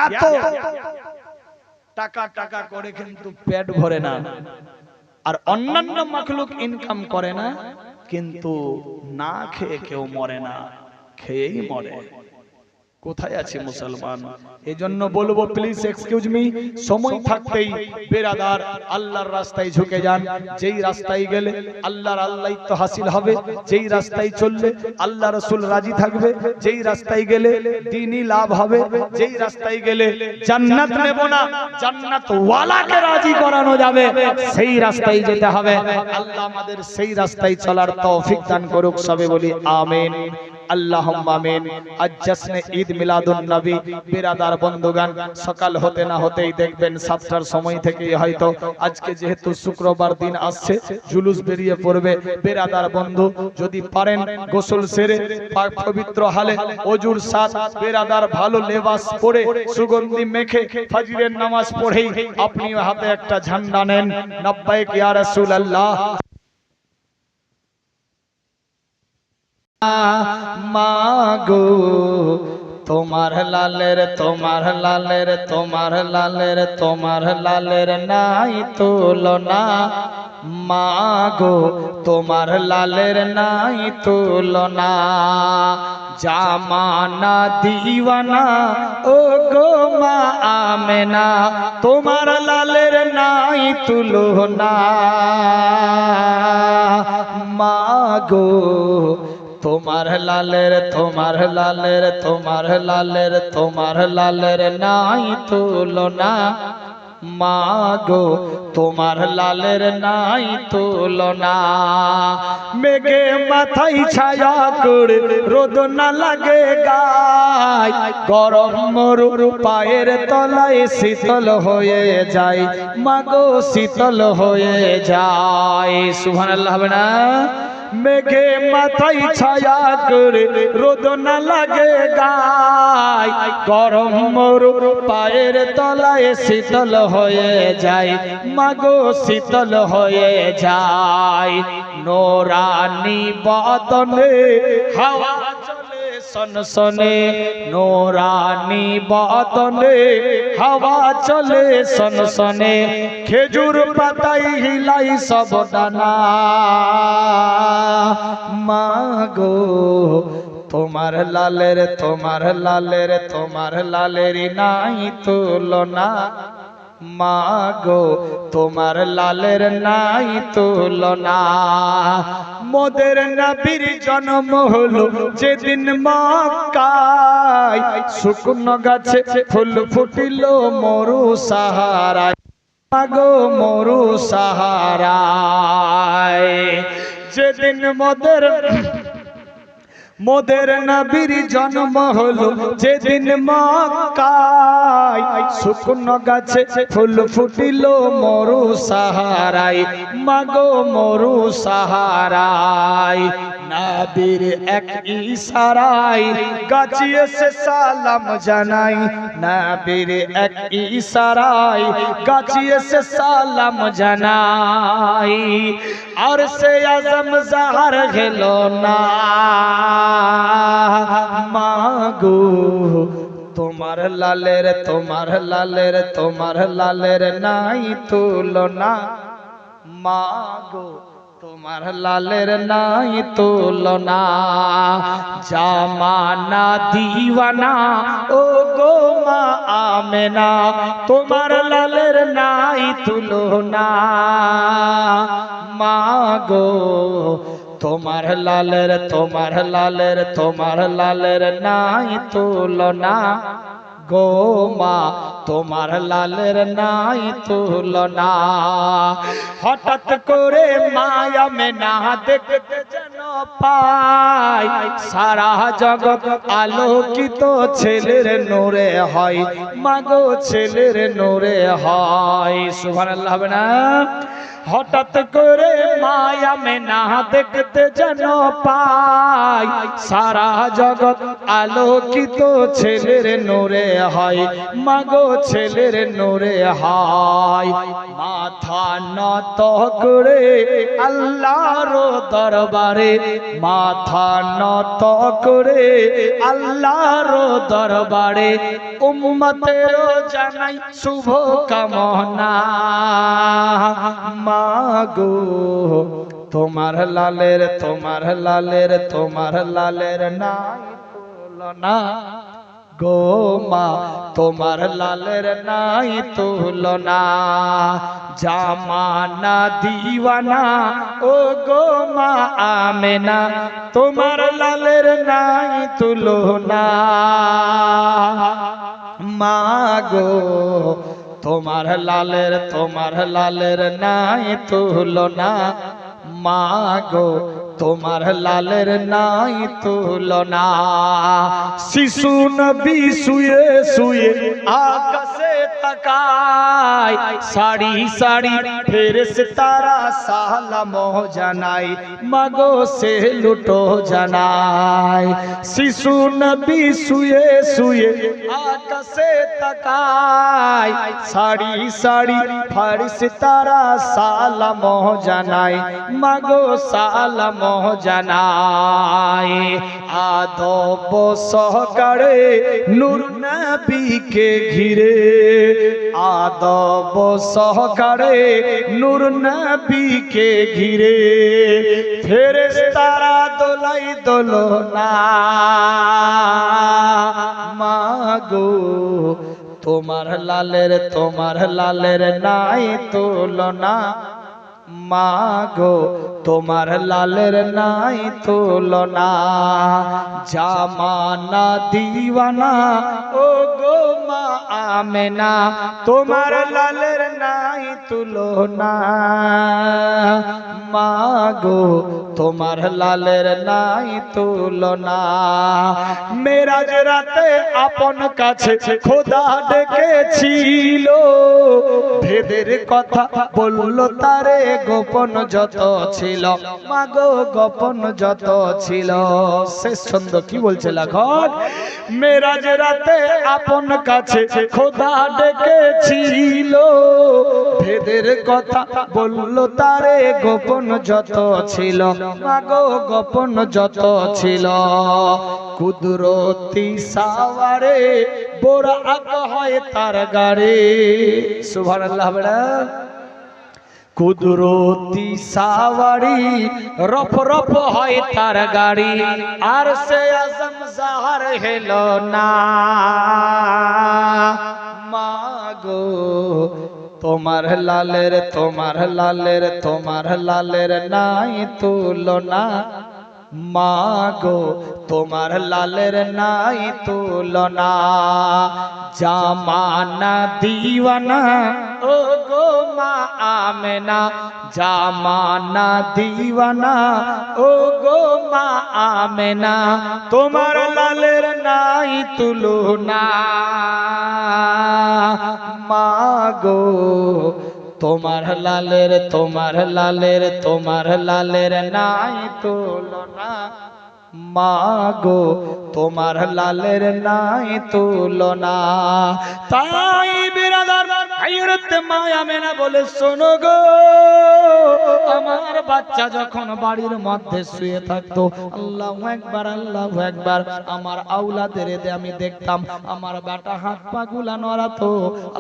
এত টাকা টাকা করে কিন্তু পেট ভরে না। আর অন্যান্য মাখলুক ইনকাম করে না কিন্তু না খেয়ে কেউ মরে না, খেয়েই মরে। কোথায় আছে মুসলমান? এজন্য বলবো প্লিজ এক্সকিউজ মি, সময় থাকতেই বেরাদার আল্লাহর রাস্তায় ঝুঁকে যান। যেই রাস্তায় গেলে আল্লাহর আল্লাহত্ব হাসিল হবে, যেই রাস্তায় চললে আল্লাহ রাসূল রাজি থাকবে, যেই রাস্তায় গেলে দ্বীনই লাভ হবে, যেই রাস্তায় গেলে জান্নাত নেব না জান্নাত ওয়ালাকে রাজি করানো যাবে, সেই রাস্তায় যেতে হবে। আল্লাহ আমাদের সেই রাস্তায় চলার তৌফিক দান করুক, সবে বলি আমিন আল্লাহুম্মা আমিন। আজ জশ্নে ঈদ মিলাদুন নবী। বিরাদার বন্ধুগান, সকাল হতে না হতেই দেখবেন 7টার সময় থেকেই হয়তো আজকে যেহেতু শুক্রবার দিন আসছে জুলুস বেরিয়ে পড়বে। বিরাদার বন্ধু, যদি পারেন গোসল সেরে পাক পবিত্র হালে ওজুর সাথ বিরাদার ভালো লেবাস পরে সুগন্ধি মেখে ফজরের নামাজ পড়েই আপনি হাতে একটা ঝান্ডা নেন, লব্বাইক ইয়া রাসূলুল্লাহ। মাগো তোমার লালের তোমার লালের তোমার লালের তোমার লালের নাই তুলনা। মাগো তোমার লালের নাই তুলনা। জামানা দিওয়ানা ও গো মা আমেনা, তোমার লালের নাই তুলনা। মাগো তোমার লালের তোমার লালের তোমার লালের তোমার লালের নাই তুলনা। মাগো তোমার লালের নাই তুলনা। মেঘে মাথায় ছায়া করে রোদ না লাগে গায়, গরম মরুর পায়ের তলায় শীতল হয়ে যায়। মাগো শীতল হয়ে যায়। সুবহানাল্লাহ হবে না? মেঘে মাথায় ছায়া করে রোদ না লাগে গায়, গরম মরুর পায়ের তলায় শীতল হয়ে যায়। মাগো শীতল হয়ে যায়। নোরানি বদনে হাওয়া চলে সনসনে, নোরানি বদনে হাওয়া চলে সনসনে। খেজুর পাতায় হিলাই সব ডানা। মাগো তোমার লালের তোমার লালের তোমার লালের নাই তুলনা। মাগো তোমার লালের নাই তুলনা। মোদের নবীর জন্ম হলো যেদিন মক্কায়, শুকনো গাছে ফুল ফুটিল মরু সাহারায়। মাগো মরু সাহারায়। যেদিন মোদের নবীর জন্ম হলো যেদিন মক্কায়, শুকনো গাছে ফুল ফুটিল মরু সাহারায়। মাগো মরু সাহারায়। নবীর এক ইশারায় গাছে এসে সালাম জানাই। নবীর এক ইশারায় গাছে এসে সালাম জানাই। আর সে আজম জাহার গেল না। মাগো তোমার লালের তোমার লালের তোমার লালের নাই তুলনা। মাগো তোমার লালের নাই তুলনা। জামানা দিওয়ানা ও গো মা আমেনা, তোমার লালের নাই তুলনা। মাগো তোমার লালের তোমার লালের তোমার লালের নাই তুলনা। গো মা তোমার লালের নাই তুলনা। হঠাৎ করে মায়া মেনা দেখতে যেন পাই, সারা জগৎ আলোকিত ছেলের নূরে হয়, মাগো ছেলের নূরে হয়। সুবহানাল্লাহ হবে না? হঠাৎ করে মায়া মেনা দেখতে যেন পাই, সারা জগৎ আলোকিত ছেলের নূরে হয়, মাগো ছেলের নূরে হয়। মাথা নত করে আল্লাহর দরবারে, মাথা নত করে আল্লাহর দরবারে, উম্মতের জানাই শুভ কামনা। মাগো তোমার লালের, তোমার লালের, তোমার লালের নাই তুলনা। গো মা তোমার লালের নাই তুলনা। জামানা দিওয়ানা ও গো মা আমেনা, তোমার লালের নাই তুলনা। মাগো তোমার লালের, তোমার লালের নাই তুলনা। মাগো তোমার লালের নাই তুলনা। শিশু নবী শুয়ে শুয়ে আকাশে তাকায়, সারি সারি ফেরেশতারা সালাম জানায়, মাগো সে লুটো জানায়। শিশু নবী শুয়ে শুয়ে আকাশে তাকায়, সারি সারি ফেরেশতারা সালাম জানায়, মাগো সালাম জানায়। আদব সহকারে নূর নবীকে ঘিরে, আদব সহকারে নূর নবীকে ঘিরে, ফেরেশতারা দোলাই দোলনা। মাগো তোমার লালের, তোমার লালের নাই তুলনা। মাগো তোমার লালের নাই তুলনা। জামানা দিওয়ানা ও গো মা আমেনা, তোমার লালের নাই তুলনা। মাগো তোমার লালের নাই তুলনা। মেরাজ রাতে আপন কাছে খোদা ডেকেছিল, ভেদের কথা বলল তারে গোপন যত ছিল, মাগো গোপন যত ছিল। শেষ ছন্দ কি বলছে লেখক? মেরাজ রাতে আপন কাছে খোদা ডেকেছিল, ভেদের কথা বলল তারে গোপন যত ছিল, মাগো গোপন যত ছিল। কুদরতি সাওয়ারে বোরাক হয় তার গাড়ি। সুবহানাল্লাহ বড়া। কুদরতি সাওয়ারি রফ রফ হয় তার গাড়ি, আর সে আজম জাহার হেলো না। মাগো তোমার লালের, তোমার লালের, তোমার লালের নাই তুলনা। মাগো তোমার লালের নাই তুলনা। জামানা দিওয়ানা ও গো মা আমেনা, জামানা দিওয়ানা ও গো মা আমেনা, তোমার লালের নাই তুলনা। মাগো তোমার লালের, তোমার লালের, তোমার লালের নাই তুলনা। মাগো তোমার লালের নাই তুলনা। তাই বিরাদার হযরত মা আমেনা বলে, শোনো গো, আমার বাচ্চা যখন বাড়ির মধ্যে শুয়ে থাকতো, আল্লাহু আকবার, আল্লাহু আকবার, আমার আওলাদের আমি দেখতাম আমার বেটা হাত পা গুলা নড়াতো,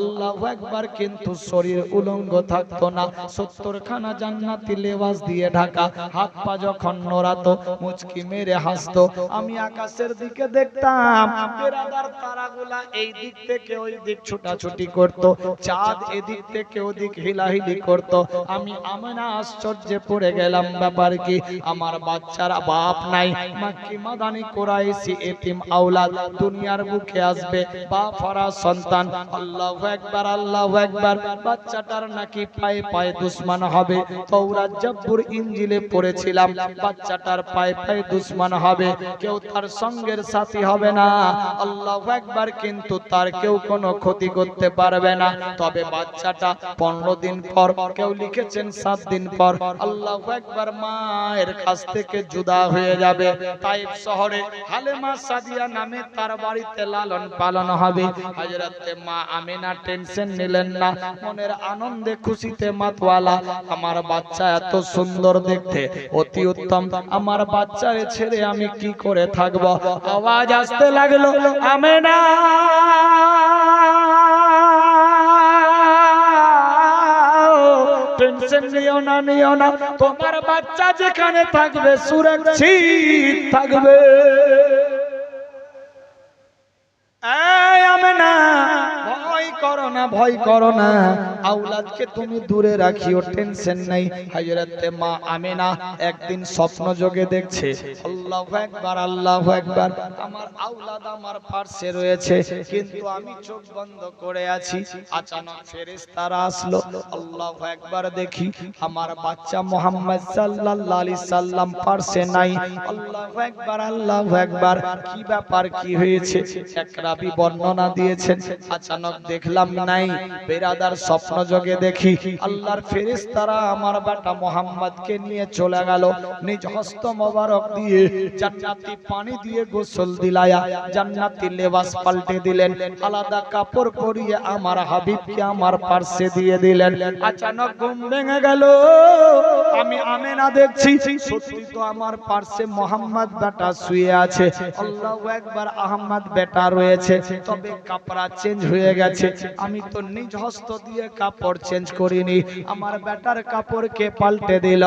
আল্লাহু আকবার, কিন্তু শরীর উলঙ্গ থাকতো না, 70 খানা জান্নাতি লেবাস দিয়ে ঢাকা। হাত পা যখন নড়াতো মুচকি মেরে হাসতো। আমি আকাশের দিকে দেখতাম, বিরাদার তারাগুলা এই দিক থেকে ওই দিক ছোটাছুটি করত। চাঁদ এদিক থেকে ওদিক হিলাহিলি করত। আমি আমেনা আশ্চর্যে পড়ে গেলাম, ব্যাপার কি? আমার বাচ্চারা বাপ নাই, মাক্কি মাদানি কুরাইশি এতিম আওলাদ দুনিয়ার বুকে আসবে, বাপ হারা সন্তান। আল্লাহু আকবার, আল্লাহু আকবার। বাচ্চাটার নাকি পায়ে পায়ে দুশমন হবে। তাওরাত জাবুর ইনজিলে পড়েছিলাম, বাচ্চাটার পায়ে পায়ে দুশমন হবে, কেউ তার সঙ্গের সাথী হবে না। আল্লাহু আকবার। কিন্তু তার কেউ কোনো ক্ষতি করতে পারবে না। তবে বাচ্চাটা 15 দিন পর, কেউ লিখেছেন 7 দিন পর, আল্লাহু আকবার, মায়ের কাছ থেকে জুদা হয়ে যাবে। তাইফ শহরে হালেমা সাদিয়া নামে তার বাড়িতে লালন পালন হবে। হযরতে মা আমিনা টেনশন নিলেন না, মনের আনন্দে খুশিতে মাতওয়ালা। আমার বাচ্চা এত সুন্দর দেখতে, অতি উত্তম, আমার বাচ্চারে ছেড়ে আমি কি করে থাকব? আওয়াজ আসতে লাগলো, আমিনা টেনশন নিও না, নিও না, তোমার বাচ্চা যেখানে থাকবে সুরক্ষিত থাকবে। এই আমেনা, ভয় করো না, ভয় করো না, আওলাদকে তুমি দূরে রাখিও, টেনশন নাই। হযরতে মা আমেনা একদিন স্বপ্ন যোগে দেখছে, আল্লাহু আকবার, আল্লাহু আকবার, আমার আওলাদ আমার পাশে রয়েছে, কিন্তু আমি চোখ বন্ধ করে আছি। আচানক ফেরেশতারা আসলো, আল্লাহু আকবার, দেখি আমার বাচ্চা মুহাম্মদ সাল্লাল্লাহু আলাইহি সাল্লাম পাশে নাই। আল্লাহু আকবার, আল্লাহু আকবার, কি ব্যাপার, কি হয়েছে? একরাবি বর্ণনা দিয়েছেন, আচানক দেখলাম নাই। বেরাদার স্বপ্ন যোগে দেখি আল্লাহর ফেরেশতারা আমার বেটা মুহাম্মদকে নিয়ে চলে গেল, নিজ হস্ত মোবারক দিয়ে জান্নাতি পানি দিয়ে গোসল দিলায়া, জান্নাতি লেবাস পাল্টে দিলেন, আলাদা কাপড় পরিয়ে আমার হাবিবকে আমার পাশে দিয়ে দিলেন। আচানক ঘুম ভেঙে গেল, আমি আমেনা দেখছি সত্যি তো আমার পাশে মুহাম্মদ বেটা শুয়ে আছে। আল্লাহু আকবার, আহমদ বেটা রয়েছে, তবে কাপড় চেঞ্জ হয়ে গেছে। আমি তো নিজ হস্ত দিয়ে কাপড় চেঞ্জ করিনি, আমার বেটার কাপড় কে পাল্টে দিল?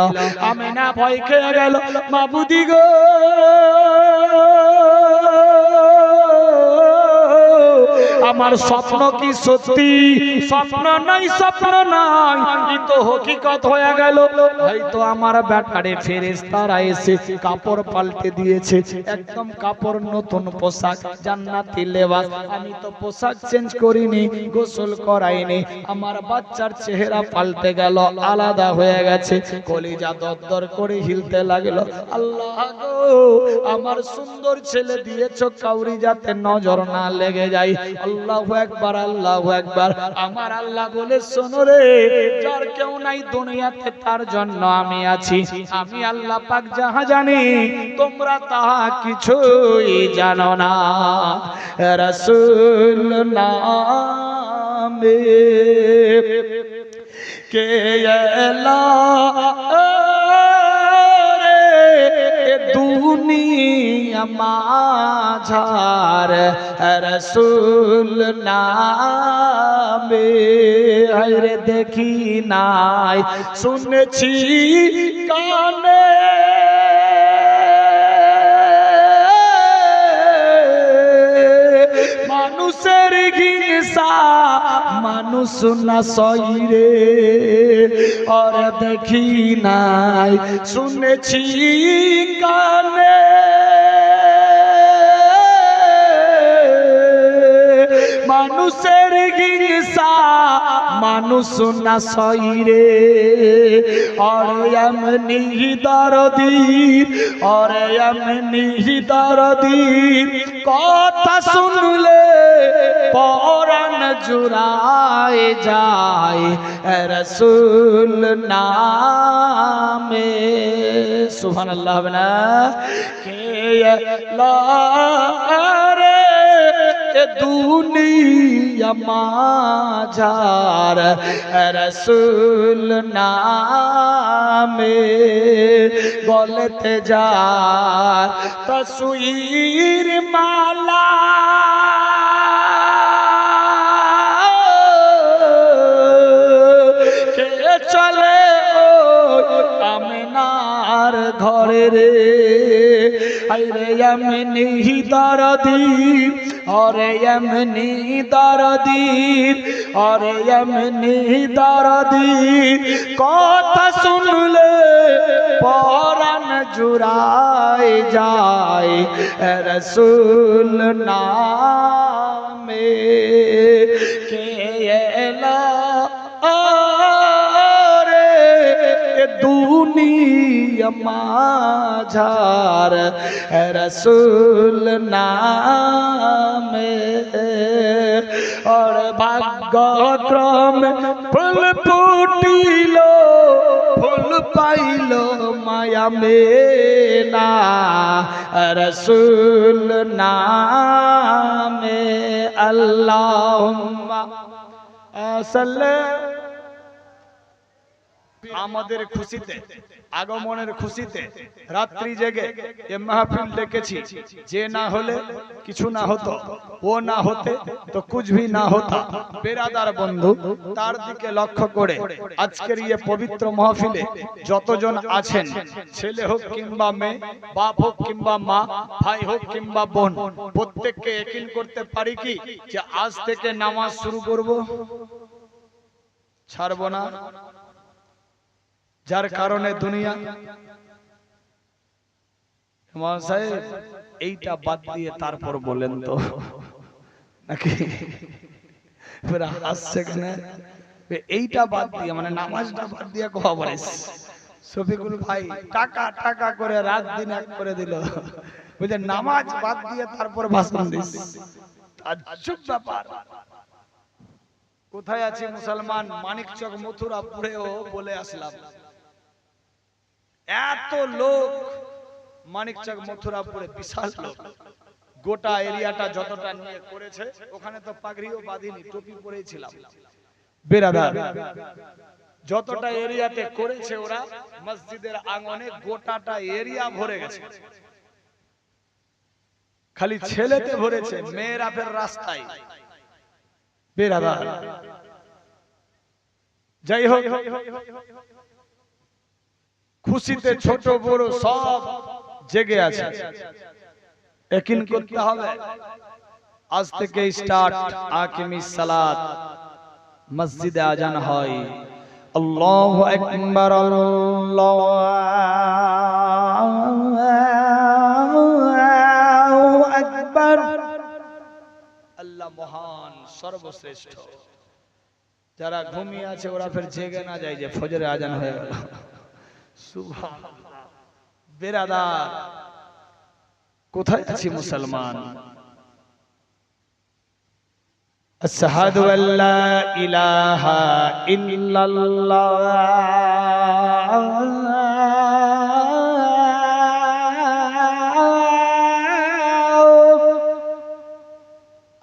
আমেনা ভয় খেয়ে গেল, মাবুদি গো, আমার স্বপ্ন কি সত্যি? স্বপ্ন নাই, স্বপ্ন নাই, কিন্তু হকিকত হয়ে গেল। হয়তো আমার বেটারে ফেরেশতারা এসে কাপড় পাল্টে দিয়েছে, একদম কাপড় নতুন পোশাক, জান্নাতি লেবাস। আমি তো পোশাক চেঞ্জ করিনি, গোসল করাইনি, আমার বাচ্চার চেহারা পাল্টে গেল, আলাদা হয়ে গেছে। কলিজা দরদর করে হিলতে লাগলো। আল্লাহ গো, আমার সুন্দর ছেলে দিয়েছো, কাউরি যাতে নজর না লেগে যায়। আল্লাহু আকবার, আল্লাহু আকবার। আমার আল্লাহ বলে, শোনো রে, যার কেউ নাই দুনিয়াতে তার জন্য আমি আছি। আমি আল্লাহ পাক যাহা জানি তোমরা তাহা কিছুই জানো না। রাসূল নামে কে এলা দুনিয়া মাঝার, রাসূল নামে হরে দেখি নাই, শুনেছি কানে, মানুষের হিংসা মানুষ না সইরে, আর দেখি নাই, শুনেছি কানে, মানুষের হিংসা মানুষ না সইরে, অরে এমনি দরদির, অরে এমনি দরদির কথা শুনলে পরাণ জুড়ায় যায়, রাসূল নামে। সুবহানাল্লাহ হবে না? কে রে দুনিয়া মাঝার, রাসূল নামে গলতে যার তসবির মালা, কে চলে আমেনার ঘরে রে, আইরে এমনি দরদি अरे एमनी दरदी अरे एमनी दरदी कथा सुनले परान जुराए जाए रसूल नामे के एला दुनिया माझार रसूल नामे और भाग्यक्रम फूल फूटिलो फूल पाइलो माया में ना रसूल नामे अल्लाहुम्मा सल्ले আমাদের খুশিতে আগমনের খুশিতে রাত্রি জেগে এই মাহফিল ডেকেছি যে না হলে কিছু না হতো ও না হতে তো कुछ भी না হতা বেরাদার বন্ধু তার দিকে লক্ষ্য করে আজকের এই পবিত্র মাহফিলে যতজন আছেন ছেলে হোক কিংবা মেয়ে বাপ হোক কিংবা মা ভাই হোক কিংবা বোন প্রত্যেককে একই করতে পারি কি যে আজ থেকে নামাজ শুরু করব ছাড়বো না যার কারণে দুনিয়া ইমাম সাহেব এইটা বাদ দিয়ে তারপর বলেন তো নাকি পুরা হাসছে কেন এইটা বাদ দিয়ে মানে নামাজটা বাদ দিয়ে কোয়া বলিস শফিকুল ভাই টাকা টাকা করে রাত দিন এক করে দিল বুঝে নামাজ বাদ দিয়ে তারপর ভাষণ দিস তাজ্জুব ব্যাপার কোথায় আছে মুসলমান মানিকচক মথুরাপুরেও বলে আসলাম এত লোক মানিকচক মথুরাপুরে বিশাল লোক গোটা এরিয়াটা যতটা নিয়ে করেছে ওখানে তো পাগড়িও বাঁধিনি টুপি পরেই ছিলাম বেরাদার যতটা এরিয়াতে করেছে ওরা মসজিদের আঙ্গনে গোটাটা এরিয়া ভরে গেছে খালি ছেলেতে ভরেছে মেয়েরা ফের রাস্তায় বেরাদার যাই হোক খুশিতে ছোট বড় সব জেগে আছে একই করতে হবে আজ থেকে স্টার্ট আকিমিস সালাত মসজিদে আজান হয় আল্লাহু আকবার আল্লাহু আকবার আল্লাহ মহান সর্বশ্রেষ্ঠ যারা ঘুমিয়ে আছে ওরা ফের জেগে না যায় যে ফজরে আজান হয়ে গেল সুবহানাল্লাহ বেরাদার কোথায় আছি মুসলমান আশহাদু আল্লা ইলাহা ইল্লাল্লাহ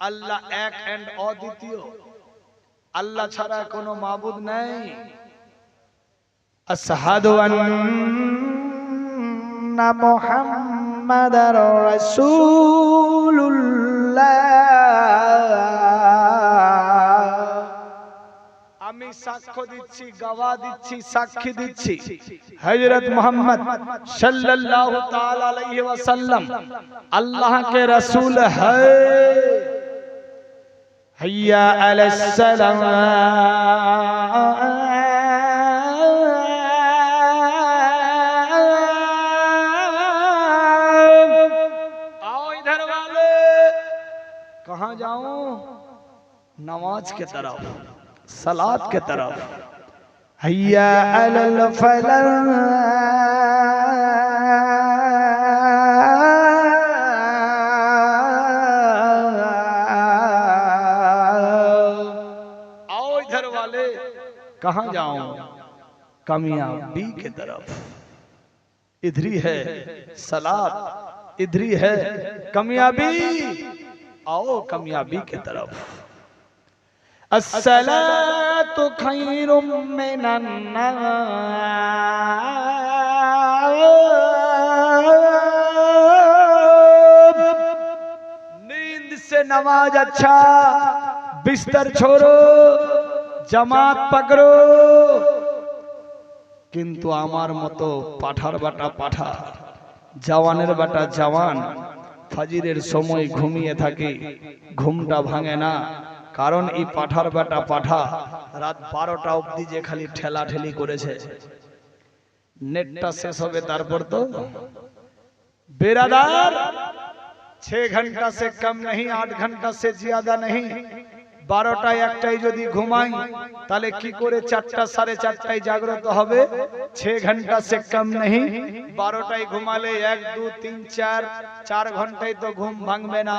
আল্লাহ এক এন্ড অদ্বিতীয় আল্লাহ ছাড়া কোনো মাবুদ নাই আশহাদু আন্না মুহাম্মাদার রাসূলুল্লাহ আমি সাক্ষ্য দিচ্ছি গওয়া দিচ্ছি সাক্ষী দিচ্ছি হযরত মুহাম্মদ সাল্লাল্লাহু তাআলা আলাইহি ওয়াসাল্লাম আল্লাহ के रसूल है हैया अलैहिस सलाम कहां जाऊं नमाज के तरफ सलात के तरफ हैया अलल फलाह आओ इधर वाले कहां जाऊं कामयाबी के तरफ इधर ही है सलात इधर ही है कामयाबी आओ कामयाबी के तरफ अस्सलातु खैरुम मिनन नाम नींद से नमाज अच्छा बिस्तर छोड़ो जमात पकड़ो किंतु आमार मतो पाठार बाटा पाठा जवानेर बाटा जवान ফাজিরের সময় ঘুমিয়ে থাকে, ঘুমটা ভাঙে না, কারণ এই পাঠার বেটা পাঠা রাত 12টা অবধি যে খালি ঠেলাঠেলি করেছে। नेटটা শেষ হবে তারপর তো बेरादार 6 घंटा से कम नहीं, 8 घंटा से ज्यादा नहीं, 12টা 1টায় যদি ঘুমাই তাহলে কি করে 4টা 4:30টায় জাগ্রত হবে? 6 घंटा से कम नहीं, 12টায় ঘুমালে 1 2 3 4 4 ঘন্টায় তো ঘুম ভাঙবে না।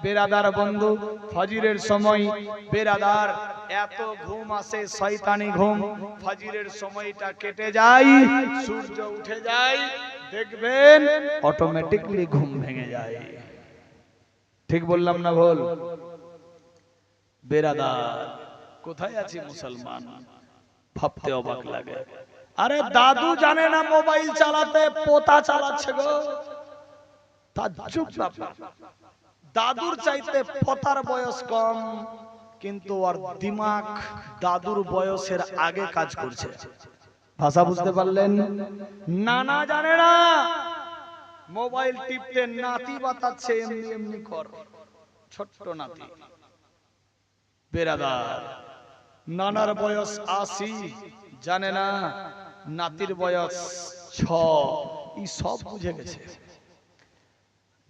বেরাদার বন্ধু, ফজরের সময় বেরাদার এত ঘুম আসে, শয়তানি ঘুম। ফজরের সময়টা কেটে যায়, সূর্য উঠে যায়, দেখবেন অটোমেটিকলি ঘুম ভেঙে যায়। ঠিক বললাম না ভুল? বেরাদার, কোথায় আছি মুসলমান? ভাবতে অবাক লাগে। আরে দাদু জানে না মোবাইল চালাতে, পোতা চালাচ্ছে গো। তাজ্জুব ব্যাপার। দাদুর চাইতে পোতার বয়স কম, কিন্তু ওর দিমাগ দাদুর বয়সের আগে কাজ করছে। ভাষা বুঝতে পারলেন? নানা জানে না মোবাইল টিপতে, নাতি বাতাচ্ছে এমনি এমনি কর, ছোট্ট নাতি। বেরাদার, নানার বয়স 80, জানে না নাতির বয়স 6, এই সব বুঝে গেছে।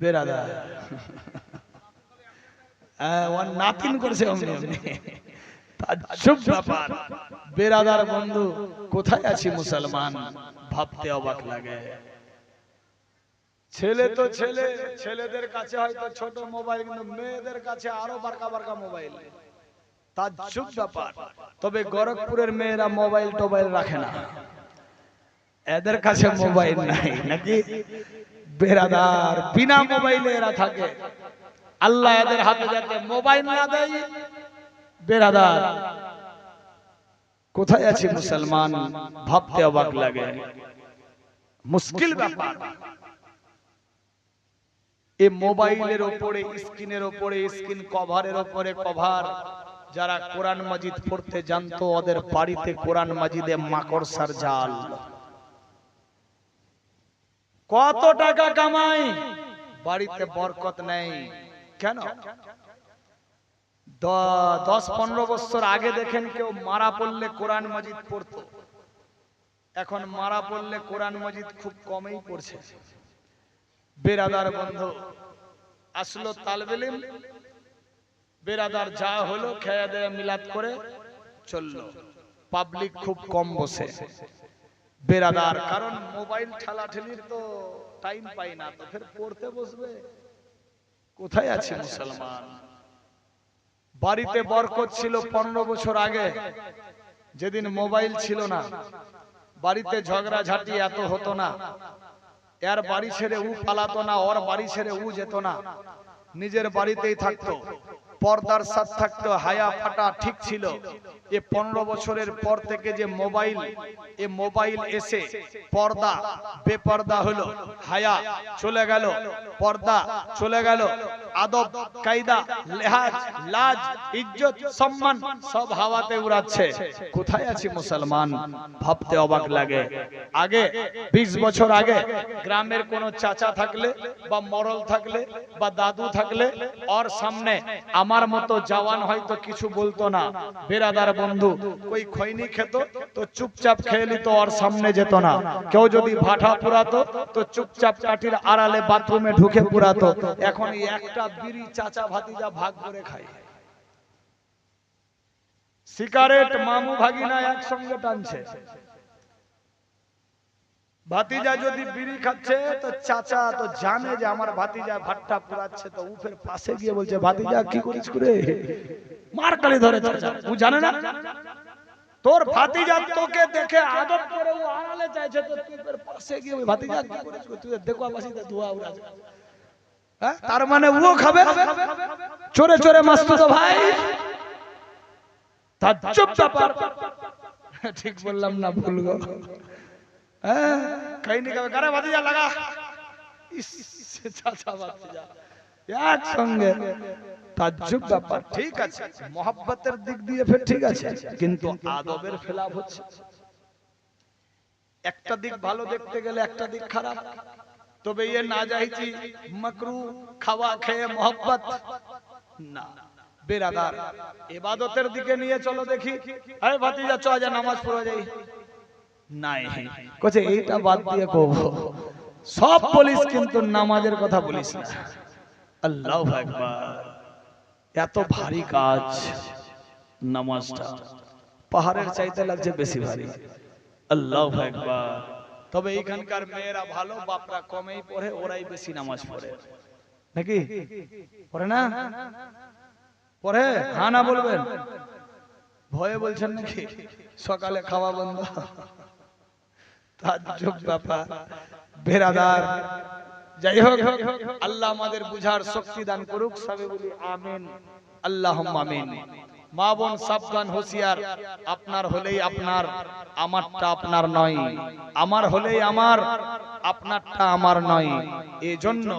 বেরাদার ওর নাতিন করছে অমনি অমনি। তাজ্জুব ব্যাপার। বেরাদার বন্ধু, কোথায় আছি মুসলমান? ভাবতে অবাক লাগে। ছেলে তো ছেলে, ছেলেদের কাছে হয়তো ছোট মোবাইল, কিন্তু মেয়েদের কাছে আরো বারকা বারকা মোবাইল। তাজ্জুব ব্যাপার। তবে গোরখপুরের মেয়েরা মোবাইল টোবাইল রাখে না, এদের কাছে মোবাইল নাই নাকি? বেরাদার, বিনা মোবাইলে এরা থাকে। আল্লাহ এদের হাতে যাতে মোবাইল না দেয়। বেরাদার, কোথায় আছি মুসলমান? ভাবতে অবাক লাগে। মুশকিল ব্যাপার। এই মোবাইলের উপরে, স্ক্রিনের উপরে স্ক্রিন, কভারের উপরে কভার, যারা কোরআন মাজিদ পড়তে জানতো ওদের বাড়িতে কোরআন মাজিদে মাকড়সার জাল। কত টাকা কামাই, বাড়িতে বরকত নেই। কেন? 10-15 বছর আগে দেখেন কেউ মারা পড়লে কোরআন মাজিদ পড়তো, এখন মারা পড়লে কোরআন মাজিদ খুব কমই পড়ছে। বেরাদার বন্ধু, আসলো তালেবে ইলম, বেরাদার যা হলো খেয়ে দেয়, মিলাদ করে চললো, পাবলিক খুব কম বসে। বেরাদার, কারণ মোবাইল ঠেলাঠেলির তো টাইম পাই না, তো ফের পড়তে বসবে। কোথায় আছে মুসলমান? বাড়িতে বরকত ছিল 15 বছর আগে, যেদিন মোবাইল ছিল না। বাড়িতে ঝগড়া ঝাঁটি এত হতো না, এর বাড়ি ছেড়ে ও পালাতো না, ওর বাড়ি ছেড়ে ও যেত না, নিজের বাড়িতেই থাকতো, পর্দার সাথ থাকতো, হায়া ফাটা ঠিক ছিল। এ 15 বছরের পর থেকে যে মোবাইল, এ মোবাইল এসে পর্দা বেপর্দা হলো, হায়া চলে গেল, পর্দা চলে গেল, আদব কায়দা লেহাজ লাজ ইজ্জত সম্মান সব হাওয়াতে উড়াচ্ছে। কোথায় আছি মুসলমান? ভাবতে অবাক লাগে। আগে 20 বছর আগে গ্রামের কোনো চাচা থাকলে বা মরল থাকলে বা দাদু থাকলে ওর সামনে আমার মতো জওয়ান হয়তো কিছু বলতো না। বেরাদার বন্ধু, কই খৈনি খেত তো চুপচাপ খেয়ে নিত, ওর সামনে যেত না। কেউ যদি ভাটা পুরাতো তো চুপচাপ কাঠির আড়ালে বাথরুমে ঢুকে পুরাতো। এখন একটা বিড়ি চাচা ভাতিজা ভাগ করে খায়, সিগারেট মামু ভাগিনা একসঙ্গে টানছে। ভাতিজা যদি বিড়ি খাচ্ছে তো চাচা তো জানে যে আমার ভাতিজা ভাট্টা পুরাচ্ছে, তো উফের পাশে গিয়ে বলছে, ভাতিজা কি করিস করে, মার কালি ধরে চাচা। ও জানে না তোর ভাতিজা তোকে দেখে আদব করে ও আড়ালে চাইছে, তো তুই ফের পাশে গিয়ে ভাতিজা কি করিস, তুই দেখো বাসিতে ধোয়া উড়া। হ্যাঁ, তার মানে ও খাবে চোরে চোরে মাস্তুত ভাই। তাজ্জুব ব্যাপার। ঠিক বললাম না ভুল গো? হ্যাঁ, খাইনি খাবে কারে ভাতিজা লাগা, ইস চাচা ভাতিজা একসঙ্গে। তাজ্জুব ব্যাপার। ঠিক আছে, মহব্বতের দিক দিয়ে ফের ঠিক আছে, কিন্তু আদবের খেলাফ হচ্ছে। একটা দিক ভালো দেখতে গেলে একটা দিক খারাপ। তবে ये नाजायजी मकरू খাওয়া খেয়ে मोहब्बत না বেরাদার ইবাদতের দিকে নিয়ে চলো দেখি এই ভাতিজা চল যা নামাজ পড়া যাই নাই কোছে এইটা বাদ দিয়ে কব সব পুলিশ কিন্তু নামাজের কথা বলিস না আল্লাহু আকবার এত ভারী কাজ নামাজটা পাহাড়ের চাইতে লাগছে বেশি ভারী আল্লাহু আকবার তবে এখানকার মেয়েরা ভালো বাপরা কমই পড়ে ওরাই বেশি নামাজ পড়ে নাকি পড়ে না পড়ে হ্যাঁ না বলবেন ভয়ে বলছেন নাকি সকালে খাওয়া বন্ধ তাজ্জব ব্যাপার বেরাদার যাই হোক আল্লাহ আমাদের বুঝার শক্তি দান করুক সবে বলি আমিন আল্লাহুম্মা আমিন মা বোন সাবধান হুঁশিয়ার আপনার হলেই আপনার আমারটা আপনার নয় আমার হলেই আমার আপনারটা আমার নয় এজন্য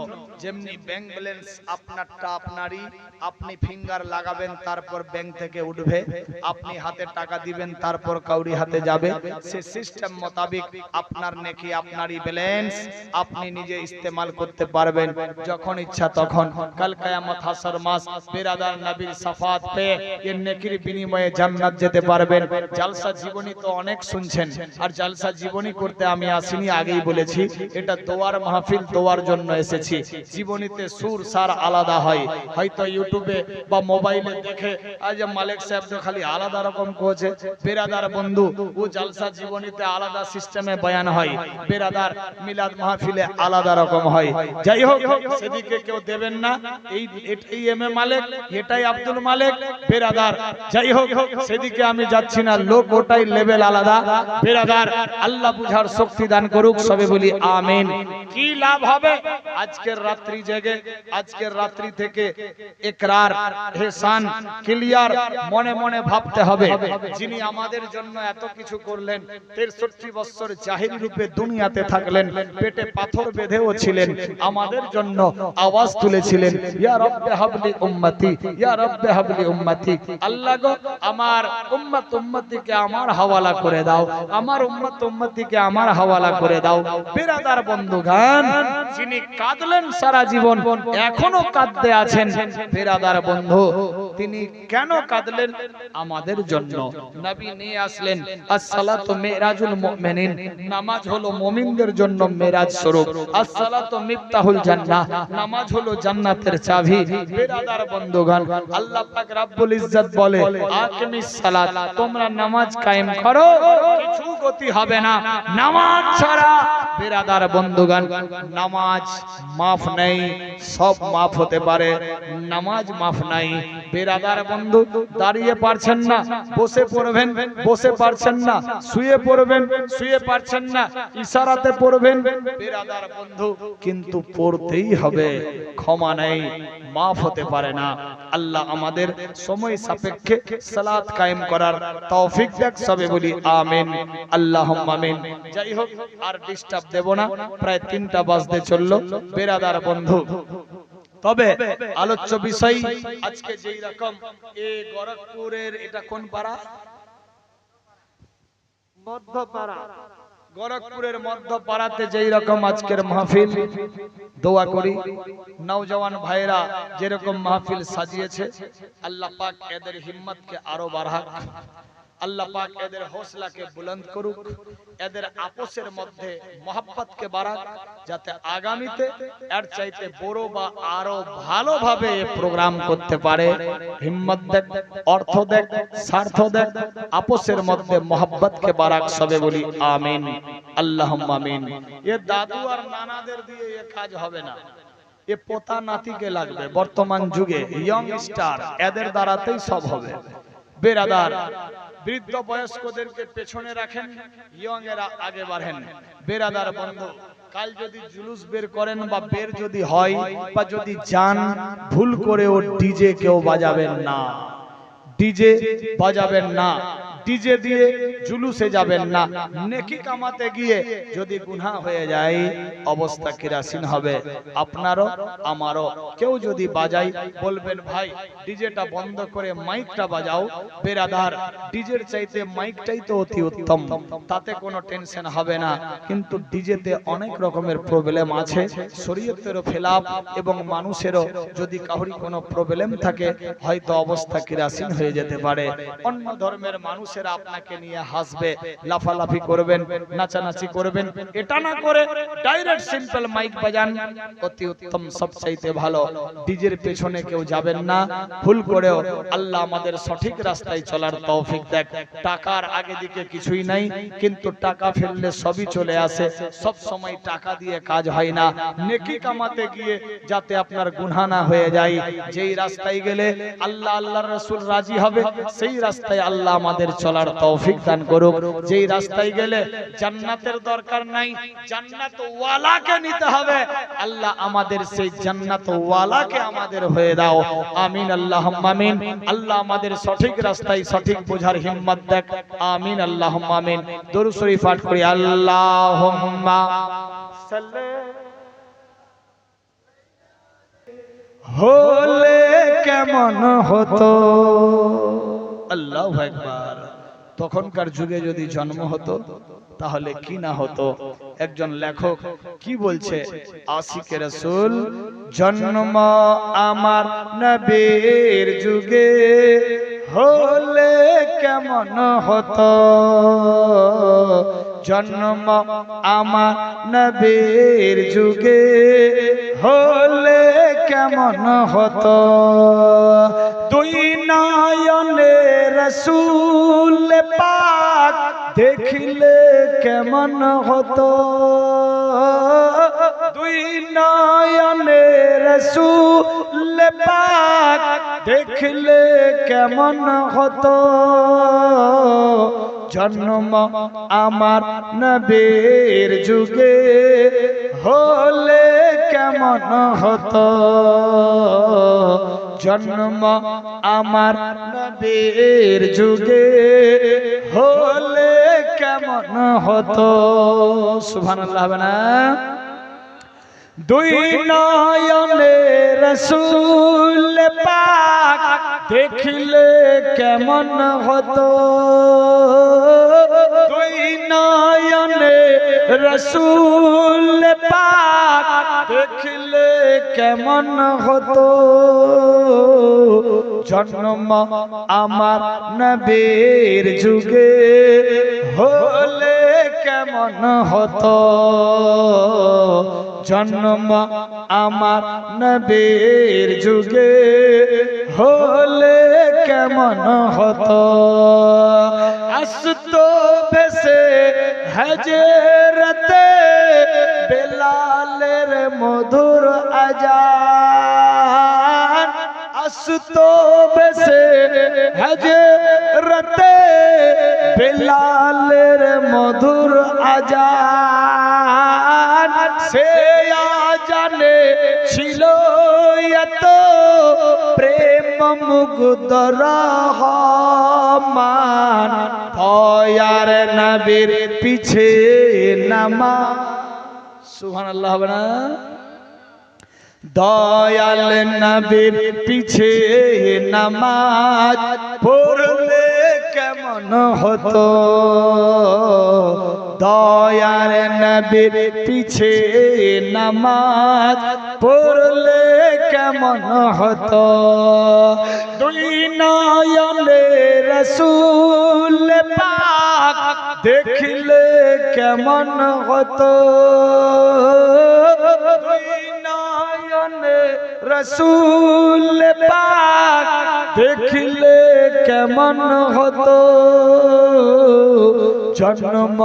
যেমনি ব্যাংক ব্যালেন্স আপনারটা আপনারই আপনি ফিঙ্গার লাগাবেন তারপর ব্যাংক থেকে উঠবে আপনি হাতে টাকা দিবেন তারপর কাউরি হাতে যাবে সে সিস্টেম মোতাবেক আপনার নেকি আপনারই ব্যালেন্স আপনি নিজে ইস্তেমাল করতে পারবেন যখন ইচ্ছা তখন কাল কিয়ামত হাসর মাস বিরাদার নবীর শাফাত পেয়ে এর নেকির বিনিময়ে জান্নাত যেতে পারবেন জালসা জীবনী তো অনেক শুনছেন আর জালসা জীবনী করতে আমি আসিনি আগেই বলেছি এটা দোয়ার মাহফিল দোয়ার জন্য এসেছি জীবনীতে সুর সার আলাদা হয় হয়তো ইউটিউবে বা মোবাইলে দেখে আজ মালিক সাহেব তো খালি আলাদা রকম কোছে বেরাদার বন্ধু ও জালসা জীবনীতে আলাদা সিস্টেমে বয়ান হয় বেরাদার মিলাদ মাহফিলে আলাদা রকম হয় যাই হোক সেদিকে কেউ দেবেন না এই এটাই এম এ মালিক এটাই আব্দুল মালিক বেরাদার যাই হোক সেদিকে আমি যাচ্ছি না লোক ওটাই লেভেল আলাদা বেরাদার আল্লাহ বুঝার শক্তি দান করুক সবে বলি আমিন কি লাভ হবে আজকের রাত্রি জেগে আজকের রাত্রি থেকে ইকরার ইহসান ক্লিয়ার মনে মনে ভাবতে হবে যিনি আমাদের জন্য এত কিছু করলেন 63 বছর জাহিরি রূপে দুনিয়াতে থাকলেন পেটে পাথর বেঁধেও ছিলেন আমাদের জন্য আওয়াজ তুলেছিলেন ইয়া রব্বে হাবলি উম্মতি ইয়া রব্বে হাবলি উম্মতি আল্লাহ গো আমার উম্মত উম্মতিকে আমার হাওয়ালা করে দাও আমার উম্মত উম্মতিকে আমার হাওয়ালা করে দাও বিরাদার বন্ধুগণ যিনি কাঁদলেন সারা জীবন এখনো কাঁদতে আছেন বিরাদার বন্ধু তিনি কেন কাঁদলেন আমাদের জন্য নবী নিয়ে আসলেন as-সালাতু মিরাজুল মুমিনিন নামাজ হলো মুমিনদের জন্য মিরাজ স্বরূপ as-সালাতু মিফতাহুল জান্নাহ নামাজ হলো জান্নাতের চাবি বিরাদার বন্ধুগণ আল্লাহ পাক রব্বুল ইজ্জত বলে আকিমিস সালাত তোমরা নামাজ কায়েম করো কিছু গতি হবে না নামাজ ছাড়া বিরাদার বন্ধুগণ নামাজ মাফ নাই সব মাফ হতে পারে নামাজ মাফ নাই বিরাদার বন্ধু দাঁড়িয়ে পারছেন না বসে পড়বেন বসে পারছেন না শুয়ে পড়বেন শুয়ে পারছেন না ইশারাতে পড়বেন বিরাদার বন্ধু কিন্তু পড়তেই হবে ক্ষমা নাই মাফ হতে পারে না আল্লাহ আমাদের সময় সাপেক্ষে সালাত কায়েম করার তৌফিক দেখ সবে বলি আমিন আল্লাহুম্মা আমিন যাই হোক আর ডিস্টার্ব দেব না প্রায় 3টা বাজতে চললো বিরাদার বন্ধু তবে আলোচ্য বিষয় আজকে যেই রকম এই গোরখপুরের এটা কোন পাড়া মধ্যপাড়া গোরখপুরের মধ্যপাড়াতে যেই রকম আজকের মাহফিল দোয়া করি নওজওয়ান ভাইরা যেরকম মাহফিল সাজিয়েছে আল্লাহ পাক এদের হিম্মতকে আরো বাড়াক আল্লাহ পাক এদের হৌসলাকে বুলন্দ করুক এদের আপোসের মধ্যে মহব্বতকে বাড়াক যাতে আগামীতে এর চাইতে বড় বা আরো ভালোভাবে প্রোগ্রাম করতে পারে হিম্মত দেখ অর্থ দেখ স্বার্থ দেখ আপোসের মধ্যে মহব্বতকে বাড়াক সবে বলি আমিন আল্লাহুম্মা আমিন এ দাদু আর নানাদের দিয়ে এ কাজ হবে না এ পোতা নাতিকে লাগবে বর্তমান যুগে ইয়ং স্টার এদের দ্বারাতেই সব হবে বেরাদার বৃদ্ধ বয়স্কদেরকে পেছনে রাখেন ইয়ং এরা আগে বাড়েন বেরাদার বন্ধু কাল যদি জুলুস বের করেন বা বের যদি হয় বা যদি যান ভুল করে ও ডিজে কেউ বাজাবেন না ডিজে বাজাবেন না ডিজে দিয়ে জুলুসে যাবেন না। নেকি কামাতে গিয়ে যদি গুনাহ হয়ে যায় অবস্থা কেরাসিন হবে, আপনারও আমারও। কেউ যদি বাজাই বলবেন ভাই ডিজেটা বন্ধ করে মাইকটা বাজাও, বেরাদার ডিজের চাইতে মাইকটাই তো অতি উত্তম, তাতে কোনো টেনশন হবে না। কিন্তু ডিজেতে অনেক রকমের প্রবলেম আছে, শরীয়তেরও খেলাফ এবং মানুষেরও যদি কাউরি কোনো প্রবলেম থাকে হয়তো অবস্থা কেরাসিন হয়ে যেতে পারে। অন্য ধর্মের মানুষেরা আপনাকে নিয়ে হাসবে, লাফালাফি করবেন, নাচানাচি করবেন, এটা না করে ডাইরেক্ট সিম্পল মাইক বাজান, অতি উত্তম, সবচাইতে ভালো। ডিজের পেছনে কেউ যাবেন না ভুল করেও। আল্লাহ আমাদের সঠিক রাস্তায় চলার তৌফিক দেখ। টাকার আগে দিকে কিছুই নাই, কিন্তু টাকা ফেললে সবই চলে আসে। সব সময় টাকা দিয়ে কাজ হয় না। নেকি কামাতে গিয়ে যাতে আপনার গুনাহ না হয়ে যায়, যেই রাস্তায় গেলে আল্লাহ আল্লাহর রাসূল রাজি হবে সেই রাস্তায় আল্লাহ আমাদের চলার তৌফিক দান করুক। যেই রাস্তায় গেলে জান্নাতের দরকার নাই, জান্নাত ওয়ালাকে নিতে হবে, আল্লাহ আমাদের সেই জান্নাত ওয়ালাকে আমাদের হয়ে দাও। আমিন আল্লাহুম্মা আমিন। আল্লাহ আমাদের সঠিক রাস্তায় সঠিক বোঝার হিম্মত দেখ। আমিন আল্লাহুম্মা আমিন। দরুদ শরীফ পাঠ করি। আল্লাহুম্মা সাল্লি হলে কেমন হতো, আল্লাহু আকবার। তখনকার যুগে যদি জন্ম হতো তাহলে কি না হতো। একজন লেখক কি বলছে, আশিকে রাসূল জন্ম আমার নবীর যুগে হলে কেমন হতো, জন্ম আমার নবীর যুগে হলে কেমন হতো, দুই নয়নে রাসূল পাক দেখিলে কেমন হতো, দুই নয়নে রাসূল পাক দেখিলে কেমন হতো, জন্ম আমার নবীর যুগে হলে কেমন হতো, জন্ম আমার নবীর যুগে হলে কেমন হতো। সুবহানাল্লাহ বানা। দুই নয়নে রাসূল পাক দেখিলে কেমন হতো, দুই নয়নে রাসূল পাক দেখিলে কেমন হতো, জন্ম আমার নবীর যুগে হলে কেমন হতো, জন্ম আমার নবীর যুগে হলে কেমন হতো, আসতো ভেসে হযরতে বেলালের মধুর আযান, আসতো ভেসে হযরতে বেলালের মধুর আযান, সে আযানে ছিল এত প্রেম মুগ্ধ রহমান, দয়ার নবীর পিছে নামাজ। সুবহানাল্লাহ বলা। দয়াল নবীর পিছে নামাজ পড়লে কেমন হতো, দয়ার নবীর পিছে নামাজ পড়লে কেমন হতো, দুই নয়নে রাসূল পাক দেখলে কেমন হতো, দুই নয়নে রাসূল পাক দেখলে কেমন হতো, জন্ম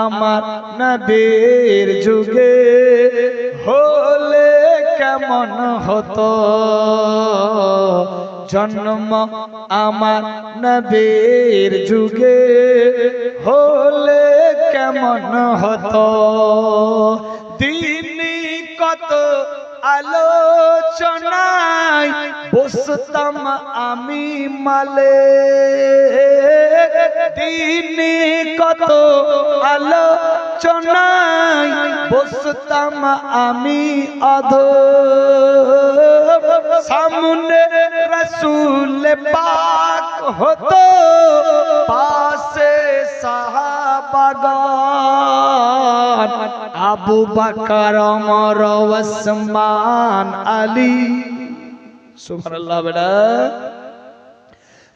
আমার নবীর যুগে হলে কেমন হতো, জন্ম আমার নবীর যুগে হলে কেমন হতো, দিনই কত আলোচনায় বসতাম আমি মালে, তিনি কত আলোচনায় বসতাম আমি অধর, সামনে রসুল পাক হতো, পাশে সাহাবাগণ, আবু বকর ওমর ওসমান আলী। সুবহানাল্লাহ বেটা।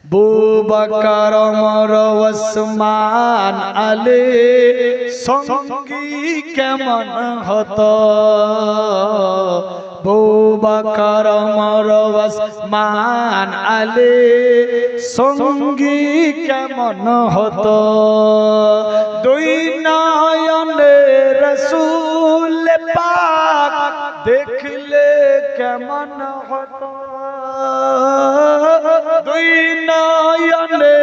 আবু বকর ওমর ওসমান আলী সঙ্গী কেমন হতো, আবু বকর ওমর ওসমান আলী সঙ্গী কেমন হতো, দুই নয়নে রসূল পাক দেখলে কেমন হতো, দুই নয়নে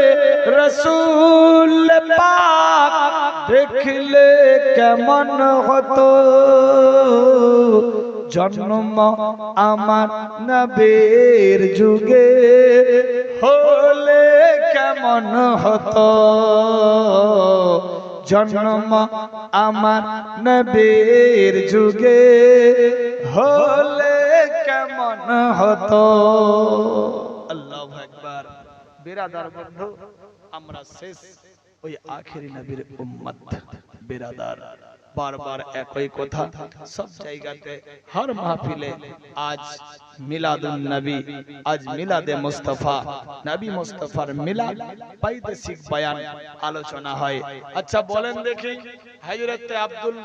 রসূল পাক দেখলে কেমন হতো, জন্ম আমার নবীর যুগে হলে কেমন হতো, জন্ম আমার নবীর যুগে হলে কেমন হতো। আল্লাহু আকবার। বিরাদার বন্ধু, আমরা শেষ ওই আখেরি নবীর উম্মত। বিরাদার, বারবার একই কথা সব জায়গাতে, হর মাহফিলে আজ মিলাদুন নবী, আজ মিলাদে মুস্তাফা, নবী মুস্তাফার মিলাদ বৈদেশিক বয়ান আলোচনা হয়। আচ্ছা বলেন দেখি, হযরত আব্দুল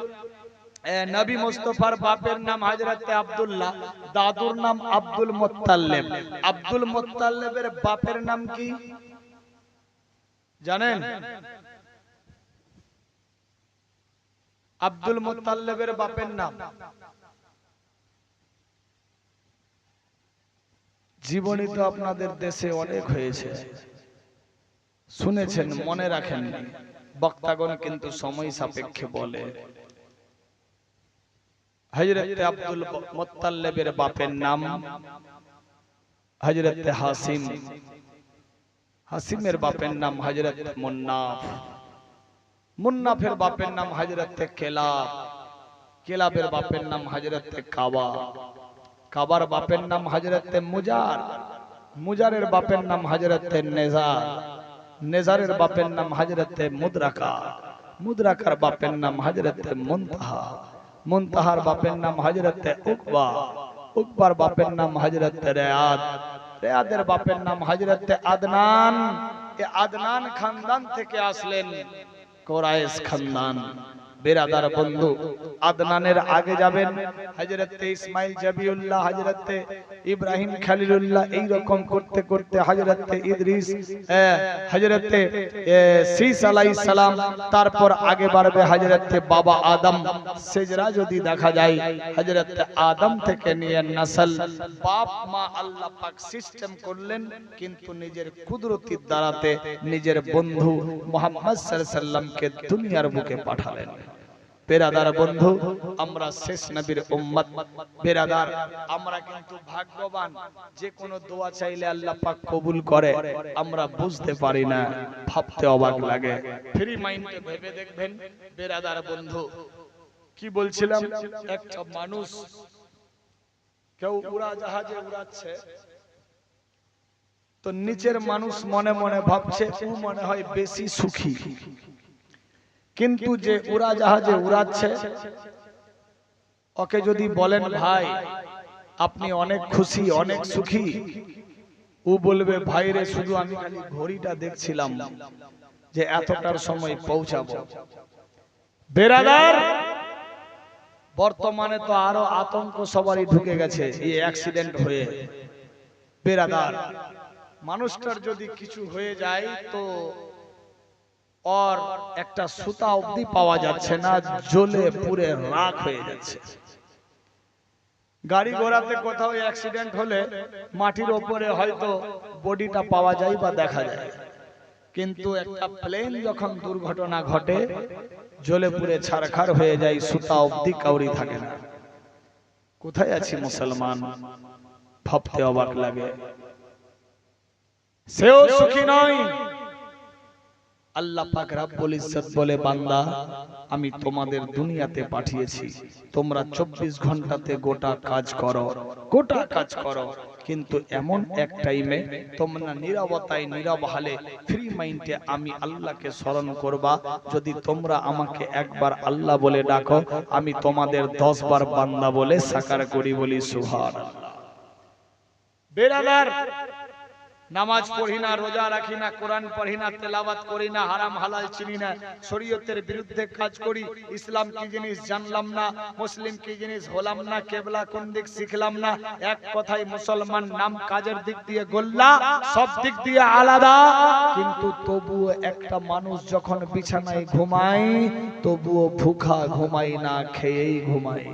নবী মুস্তাফার বাপের নাম হযরত আব্দুল্লাহ, দাদুর নাম আব্দুল মুত্তালিব। আব্দুল মুত্তালিবের বাপের নাম কি জানেন? আব্দুল মুত্তালিবের বাপের নাম, জীবনী তো আপনাদের দেশে অনেক হয়েছে, শুনেছেন, মনে রাখেননি, বক্তাগণ কিন্তু সময় সাপেক্ষে বলে। হযরত আব্দুল মুত্তালিবের বাপের নাম হযরত হাসিম, হাসিমের বাপের নাম হযরত মুন্নাফ, মুন্নাফের বাপের নাম হযরত কেলাব, কেলাবের বাপের নাম হযরত কাবা, কাবার বাপের নাম হযরত মুজার, মুজারের বাপের নাম হযরত নেজার, নেজারের বাপের নাম হযরত মুদরাকা, মুদরাকার বাপের নাম হযরত মুনতাহা, মুনতাহার বাপের নাম হযরত উকবা, উকবার বাপের নাম হযরত রিয়াদ, রিয়াদের বাপের নাম হযরত আদনান। এই আদনান খানদান থেকে আসলেন কুরাইশ খানদান। বিরাদার বন্ধু, আদনানের আগে যাবেন হযরত ইসমাইল জবিউল্লাহ, হযরত ইব্রাহিম খলিলুল্লাহ, এই রকম করতে করতে হযরত ইদ্রিস, হযরত শীস আলাইহিস সালাম, তারপর আগে বাড়বে হযরত বাবা আদম। সেজরা যদি দেখা যায় হযরত আদম থেকে নিয়ে নসল, বাপ মা আল্লাহ পাক সিস্টেম করলেন, কিন্তু নিজের কুদরতির দ্বারাতে নিজের বন্ধু মুহাম্মদ সাল্লাল্লাহু আলাইহি সাল্লামকে দুনিয়ার বুকে পাঠালেন। বেরাদার বন্ধু, আমরা শেষ নবীর উম্মত। বেরাদার, আমরা কিন্তু ভাগ্যবান, যে কোনো দোয়া চাইলে আল্লাহ পাক কবুল করে, আমরা বুঝতে পারি না, ভাবতে অবাক লাগে। ফ্রি মাইন্ডে ভেবে দেখবেন বেরাদার বন্ধু, কি বলছিলাম, একটা মানুষ কেউ উড়াজাহাজে উড়াচ্ছে, তো নিচের মানুষ মনে মনে ভাবছে ও মনে হয় বেশি সুখী, কিন্তু যে উড়াজাহাজে উড়াচ্ছে ওকে যদি বলেন ভাই আপনি অনেক খুশি, অনেক সুখী, ও বলবে ভাই রে, শুধু আমি খালি ঘড়িটা দেখছিলাম যে এতটার সময় পৌঁছাবো। বেরাদার, বর্তমানে তো আরো আতঙ্ক সবারই ঢুকে গেছে এই অ্যাক্সিডেন্ট হয়ে। বেরাদার, মানুষটার যদি কিছু হয়ে যায় তো और একটা সুতা অবধি পাওয়া যাচ্ছে না, জ্বলে পুড়ে রাখ হয়ে যাচ্ছে। গাড়ি ঘোড়াতে কোথাও অ্যাক্সিডেন্ট হলে মাটির উপরে হয়তো বডিটা পাওয়া যায় বা দেখা যায়, কিন্তু একটা প্লেন যখন দুর্ঘটনা ঘটে জ্বলে পুড়ে ছারখার হয়ে যায়, সুতা অবধি কাউরি থাকে না। কোথায় আছি মুসলমান, ভাবতে অবাক লাগে। সেও সুখী নয়, আল্লাহ পাক রব্বুল ইজ্জত বলে, বান্দা আমি তোমাদের দুনিয়াতে পাঠিয়েছি, তোমরা 24 ঘন্টাতে গোটা কাজ করো, কিন্তু এমন এক টাইমে তোমরা নীরবতায় নীরব হালে ফ্রি মাইন্ডে আমি আল্লাহকে স্মরণ করবা। যদি তোমরা আমাকে একবার আল্লাহ বলে ডাকো, আমি তোমাদের 10 বার বান্দা বলে সাকার করি, বলি সুবহানাল্লাহ। বেরাদার, নামাজ পড়ি না, রোজা রাখি না, কোরআন পড়ি না, তেলাওয়াত করি না, হারাম হালাল চিনি না, শরীয়তের বিরুদ্ধে কাজ করি, ইসলাম কি জিনিস জানলাম না, মুসলিম কি জিনিস হলাম না, কিবলা কোন দিক শিখলাম না, এক কথায় মুসলমান নাম, কাজের দিক দিয়ে গোল্লা, সব দিক দিয়ে আলাদা। কিন্তু তবুও একটা মানুষ যখন বিছানায় ঘুমায়, তবুও ভুখা ঘুমায় না, খেয়েই ঘুমায়।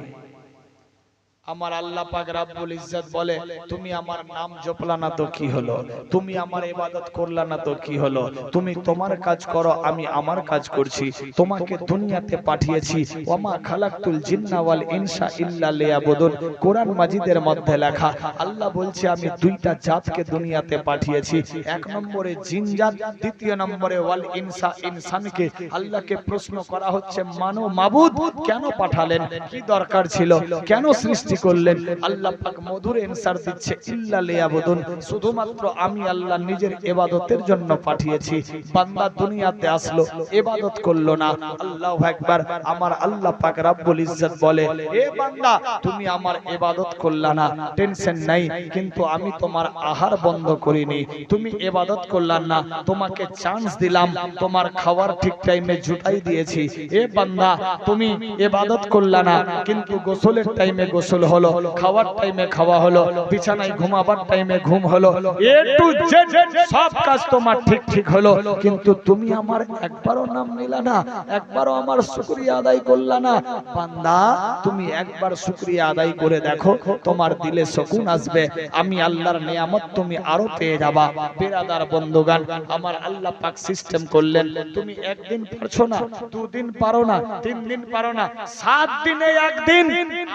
আমার আল্লাহ পাক রব্বুল ইজ্জত বলে, তুমি আমার নাম জপলা না তো কি হলো, তুমি আমার ইবাদত করলা না তো কি হলো, তুমি তোমার কাজ করো, আমি আমার কাজ করছি, তোমাকে দুনিয়াতে পাঠিয়েছি। ওয়ামা খালাকতুল জিন্না ওয়াল ইনসা ইল্লা লিয়াবুদুন, কোরআন মাজিদের মধ্যে লেখা। আল্লাহ বলছে আমি দুইটা জাতকে দুনিয়াতে পাঠিয়েছি, এক নম্বরে জিন জাত, দ্বিতীয় নম্বরে ওয়াল ইনসা, ইনসানকে। আল্লাহকে প্রশ্ন করা হচ্ছে, মানো মাবুদ কেন পাঠালেন, কি দরকার ছিল, কেন সৃষ্টি করলেন? আল্লাহ পাক মধুর অ্যানসার দিচ্ছে, ইল্লা লিয়াবুদুন, শুধুমাত্র আমি আল্লাহ নিজের ইবাদতের জন্য পাঠিয়েছি। বান্দা দুনিয়াতে আসলো, ইবাদত করলো না, আল্লাহু আকবার। আমার আল্লাহ পাক রব্বুল ইজ্জত বলে, এ বান্দা তুমি আমার ইবাদত করলা না, টেনশন নাই, কিন্তু আমি তোমার আহার বন্ধ করিনি, তুমি ইবাদত করলা না, তোমাকে চান্স দিলাম, তোমার খাবার ঠিক টাইমে জুটাই দিয়েছি। এ বান্দা তুমি ইবাদত করলা না, কিন্তু গোসলের টাইমে গোসল হলো, খাওয়ার টাইমে খাওয়া হলো, বিছানায় ঘুমাবার টাইমে ঘুম হলো, এ টু জেড সব কাজ তোমার ঠিক ঠিক হলো, কিন্তু তুমি আমার একবারও নাম নিলা না, একবারও আমার শুকরিয়া আদায় করলা না। বান্দা তুমি একবার শুকরিয়া আদায় করে দেখো, তোমার দিলে সুকুন আসবে, আমি আল্লাহর নিয়ামত তুমি আরো পেয়ে যাবা। বিরাদার বন্ধুগান, আমার আল্লাহ পাক সিস্টেম করলেন, তুমি একদিন পারছো না, দুদিন পারো না, 3 দিন পারো না, 7 দিনে একদিন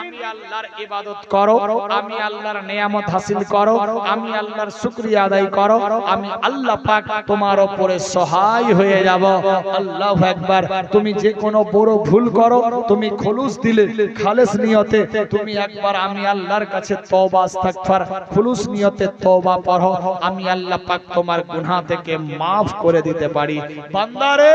আমি আল্লাহর ইবাদত করো, আমি আল্লাহর নিয়ামত হাসিল করো, আমি আল্লাহর শুকরিয়া আদায় করো, আমি আল্লাহ পাক তোমার উপরে সহায় হয়ে যাব। আল্লাহু আকবার। তুমি যে কোনো বড় ভুল করো, তুমি খুলুস দিলে, খালেস নিয়তে তুমি একবার আমি আল্লাহর কাছে তওবা ইস্তিগফার খুলুস নিয়তে তওবা পড়ো, আমি আল্লাহ পাক তোমার গুনাহ থেকে maaf করে দিতে পারি। বান্দারে,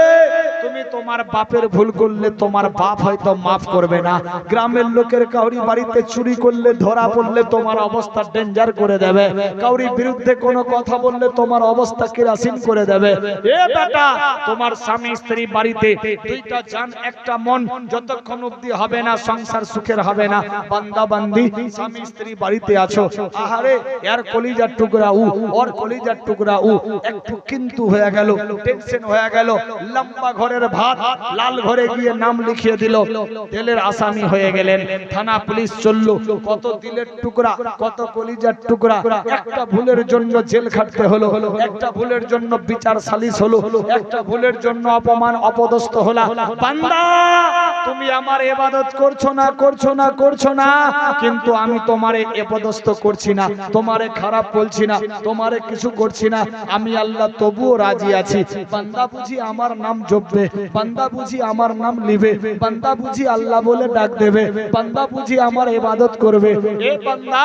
তুমি তোমার বাপের ভুল করলে তোমার বাপ হয়তো maaf করবে না, গ্রামের লোকের কাউরি বাড়িতে চুরি করলে ধরা পড়লে তোমার অবস্থা ডেঞ্জার করে দেবে, কাউরি বিরুদ্ধে কোনো কথা বললে তোমার অবস্থা কেরাসিন করে দেবে। এ বেটা, তোমার স্বামী স্ত্রী বাড়িতে, দুইটা জান একটা মন, যতক্ষণ অবধি হবে না সংসার সুখের হবে না। বান্দা বান্দি স্বামী স্ত্রী বাড়িতে আছো, আহারে এর কলিজার টুকরা উ, ওর কলিজার টুকরা উ, একটু কিন্তু হয়ে গেল, টেনশন হয়ে গেল, লম্বা ঘরের ভাত লাল ঘরে গিয়ে নাম লিখিয়ে দিল, তেলের আসামি হয়ে গেলেন, থানা পুলিশ চললো, কত দিলের টুকরা, কত কলিজার টুকরা, একটা ভুলের জন্য জেল খাটতে হলো, একটা ভুলের জন্য বিচার সালিশ হলো, একটা ভুলের জন্য অপমান অপদস্থ হলা। বান্দা তুমি আমার ইবাদত করছো না, করছো না, করছো না, কিন্তু আমি তোমারে ইবাদত করছি না, তোমারে খারাপ বলছি না, তোমারে কিছু করছি না, আমি আল্লাহ তবুও রাজি আছি। বান্দা বুঝি আমার নাম জপবে, বান্দা বুঝি আমার নাম লিবে, বান্দা বুঝি আল্লাহ বলে ডাক দেবে, বান্দা বুঝি আমার ইবাদত করবে। এ বান্দা,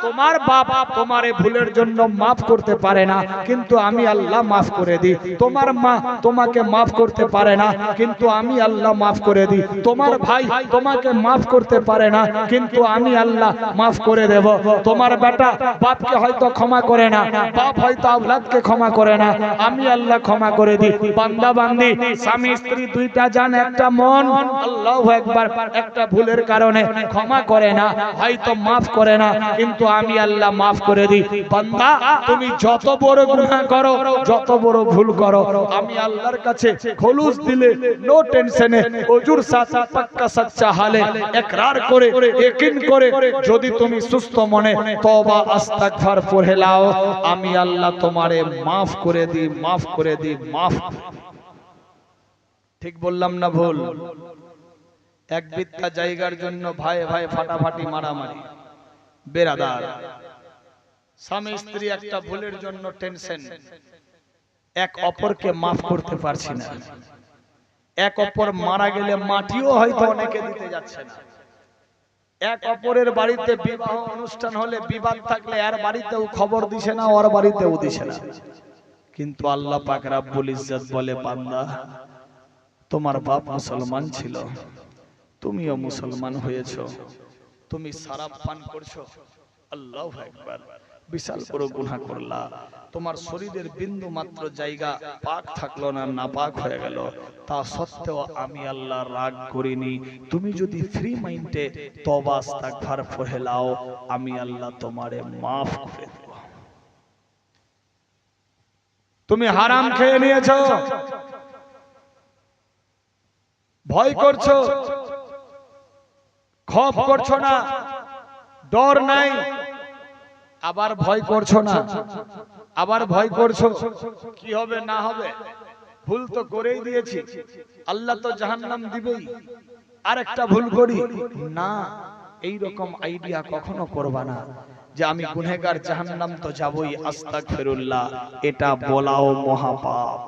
তোমার বাপ তোমারে ভুলের জন্য maaf করতে পারে না, কিন্তু আমি আল্লাহ maaf করে দিই। তোমার মা তোমাকে maaf করতে পারে না, কিন্তু আমি আল্লাহ maaf করে দিই। তোমার ভাই তোমাকে maaf করতে পারে না, কিন্তু আমি আল্লাহ maaf করে দেব। তোমার বেটা বাপকে হয়তো ক্ষমা করে না, বাপ হয়তো আওলাদকে ক্ষমা করে না, আমি আল্লাহ ক্ষমা করে দিই। বান্দা বান্দি স্বামী স্ত্রী দুইটা জান একটা মন, আল্লাহু আকবার, একটা ভুলের কারণে ক্ষমা করে না, হয়তো maaf করে না, কিন্তু আমি আল্লাহ maaf করে দিই। বান্দা তুমি যত বড় গুনাহ করো, যত বড় ভুল করো, আমি আল্লাহর কাছে খুলুস দিলে, নো টেনশনে, ওজুর সাথে পাক্কা সচ্চা হালে ইকরার করে, ইয়াকিন করে যদি তুমি সুস্থ মনে তওবা ইস্তিগফার পড়ে নাও, আমি আল্লাহ তোমারে maaf করে দিই, maaf করে দিই, maaf। ঠিক বললাম না ভুল? এক বিত্তা জায়গার জন্য ভাই ভাই ফাটাফাটি মারামারি। বেরাদার, স্বামী স্ত্রী একটা ভুলের জন্য টেনশন, এক অপরকে মাফ করতে পারছি না। এক অপর মারা গেলে মাটিও হয়তো অনেকে দিতে যাচ্ছে না। এক অপরের বাড়িতে বিবাহ অনুষ্ঠান হলে বিবাদ থাকলে এর বাড়িতেও খবর দিছে না, ওর বাড়িতেও দিছে না। কিন্তু আল্লাহ পাক রব্বুল ইজ্জত বলে, বান্দা তোমার বাপ মুসলমান ছিল, তুমিও মুসলমান হয়েছো, তুমি শরাব পান করছো, আল্লাহু আকবার, বিশাল বড় গুনাহ করলা। তোমার শরীরের বিন্দু মাত্র জায়গা পাক থাকলো না, নাপাক হয়ে গেল। তা সত্ত্বেও আমি আল্লাহ রাগ করিনি। তুমি যদি ফ্রি মাইন্ডে তওবা ইস্তিগফার পড়ে নাও, আমি আল্লাহ তোমারে maaf করে দেব। তুমি হারাম খেয়ে নিয়েছো, ভয় করছো, খৌফ করছো না, ডর নাই, আবার ভয় করছো না, আবার ভয় করছো কি হবে না হবে, ভুল তো করেই দিয়েছি, আল্লাহ তো জাহান্নাম দিবেই, আরেকটা ভুল করি না, এই রকম আইডিয়া কখনো করবা না যে আমি গুনাহগার, জাহান্নাম তো যাবই, আস্তাগফিরুল্লাহ, এটা বলাও মহাপাপ।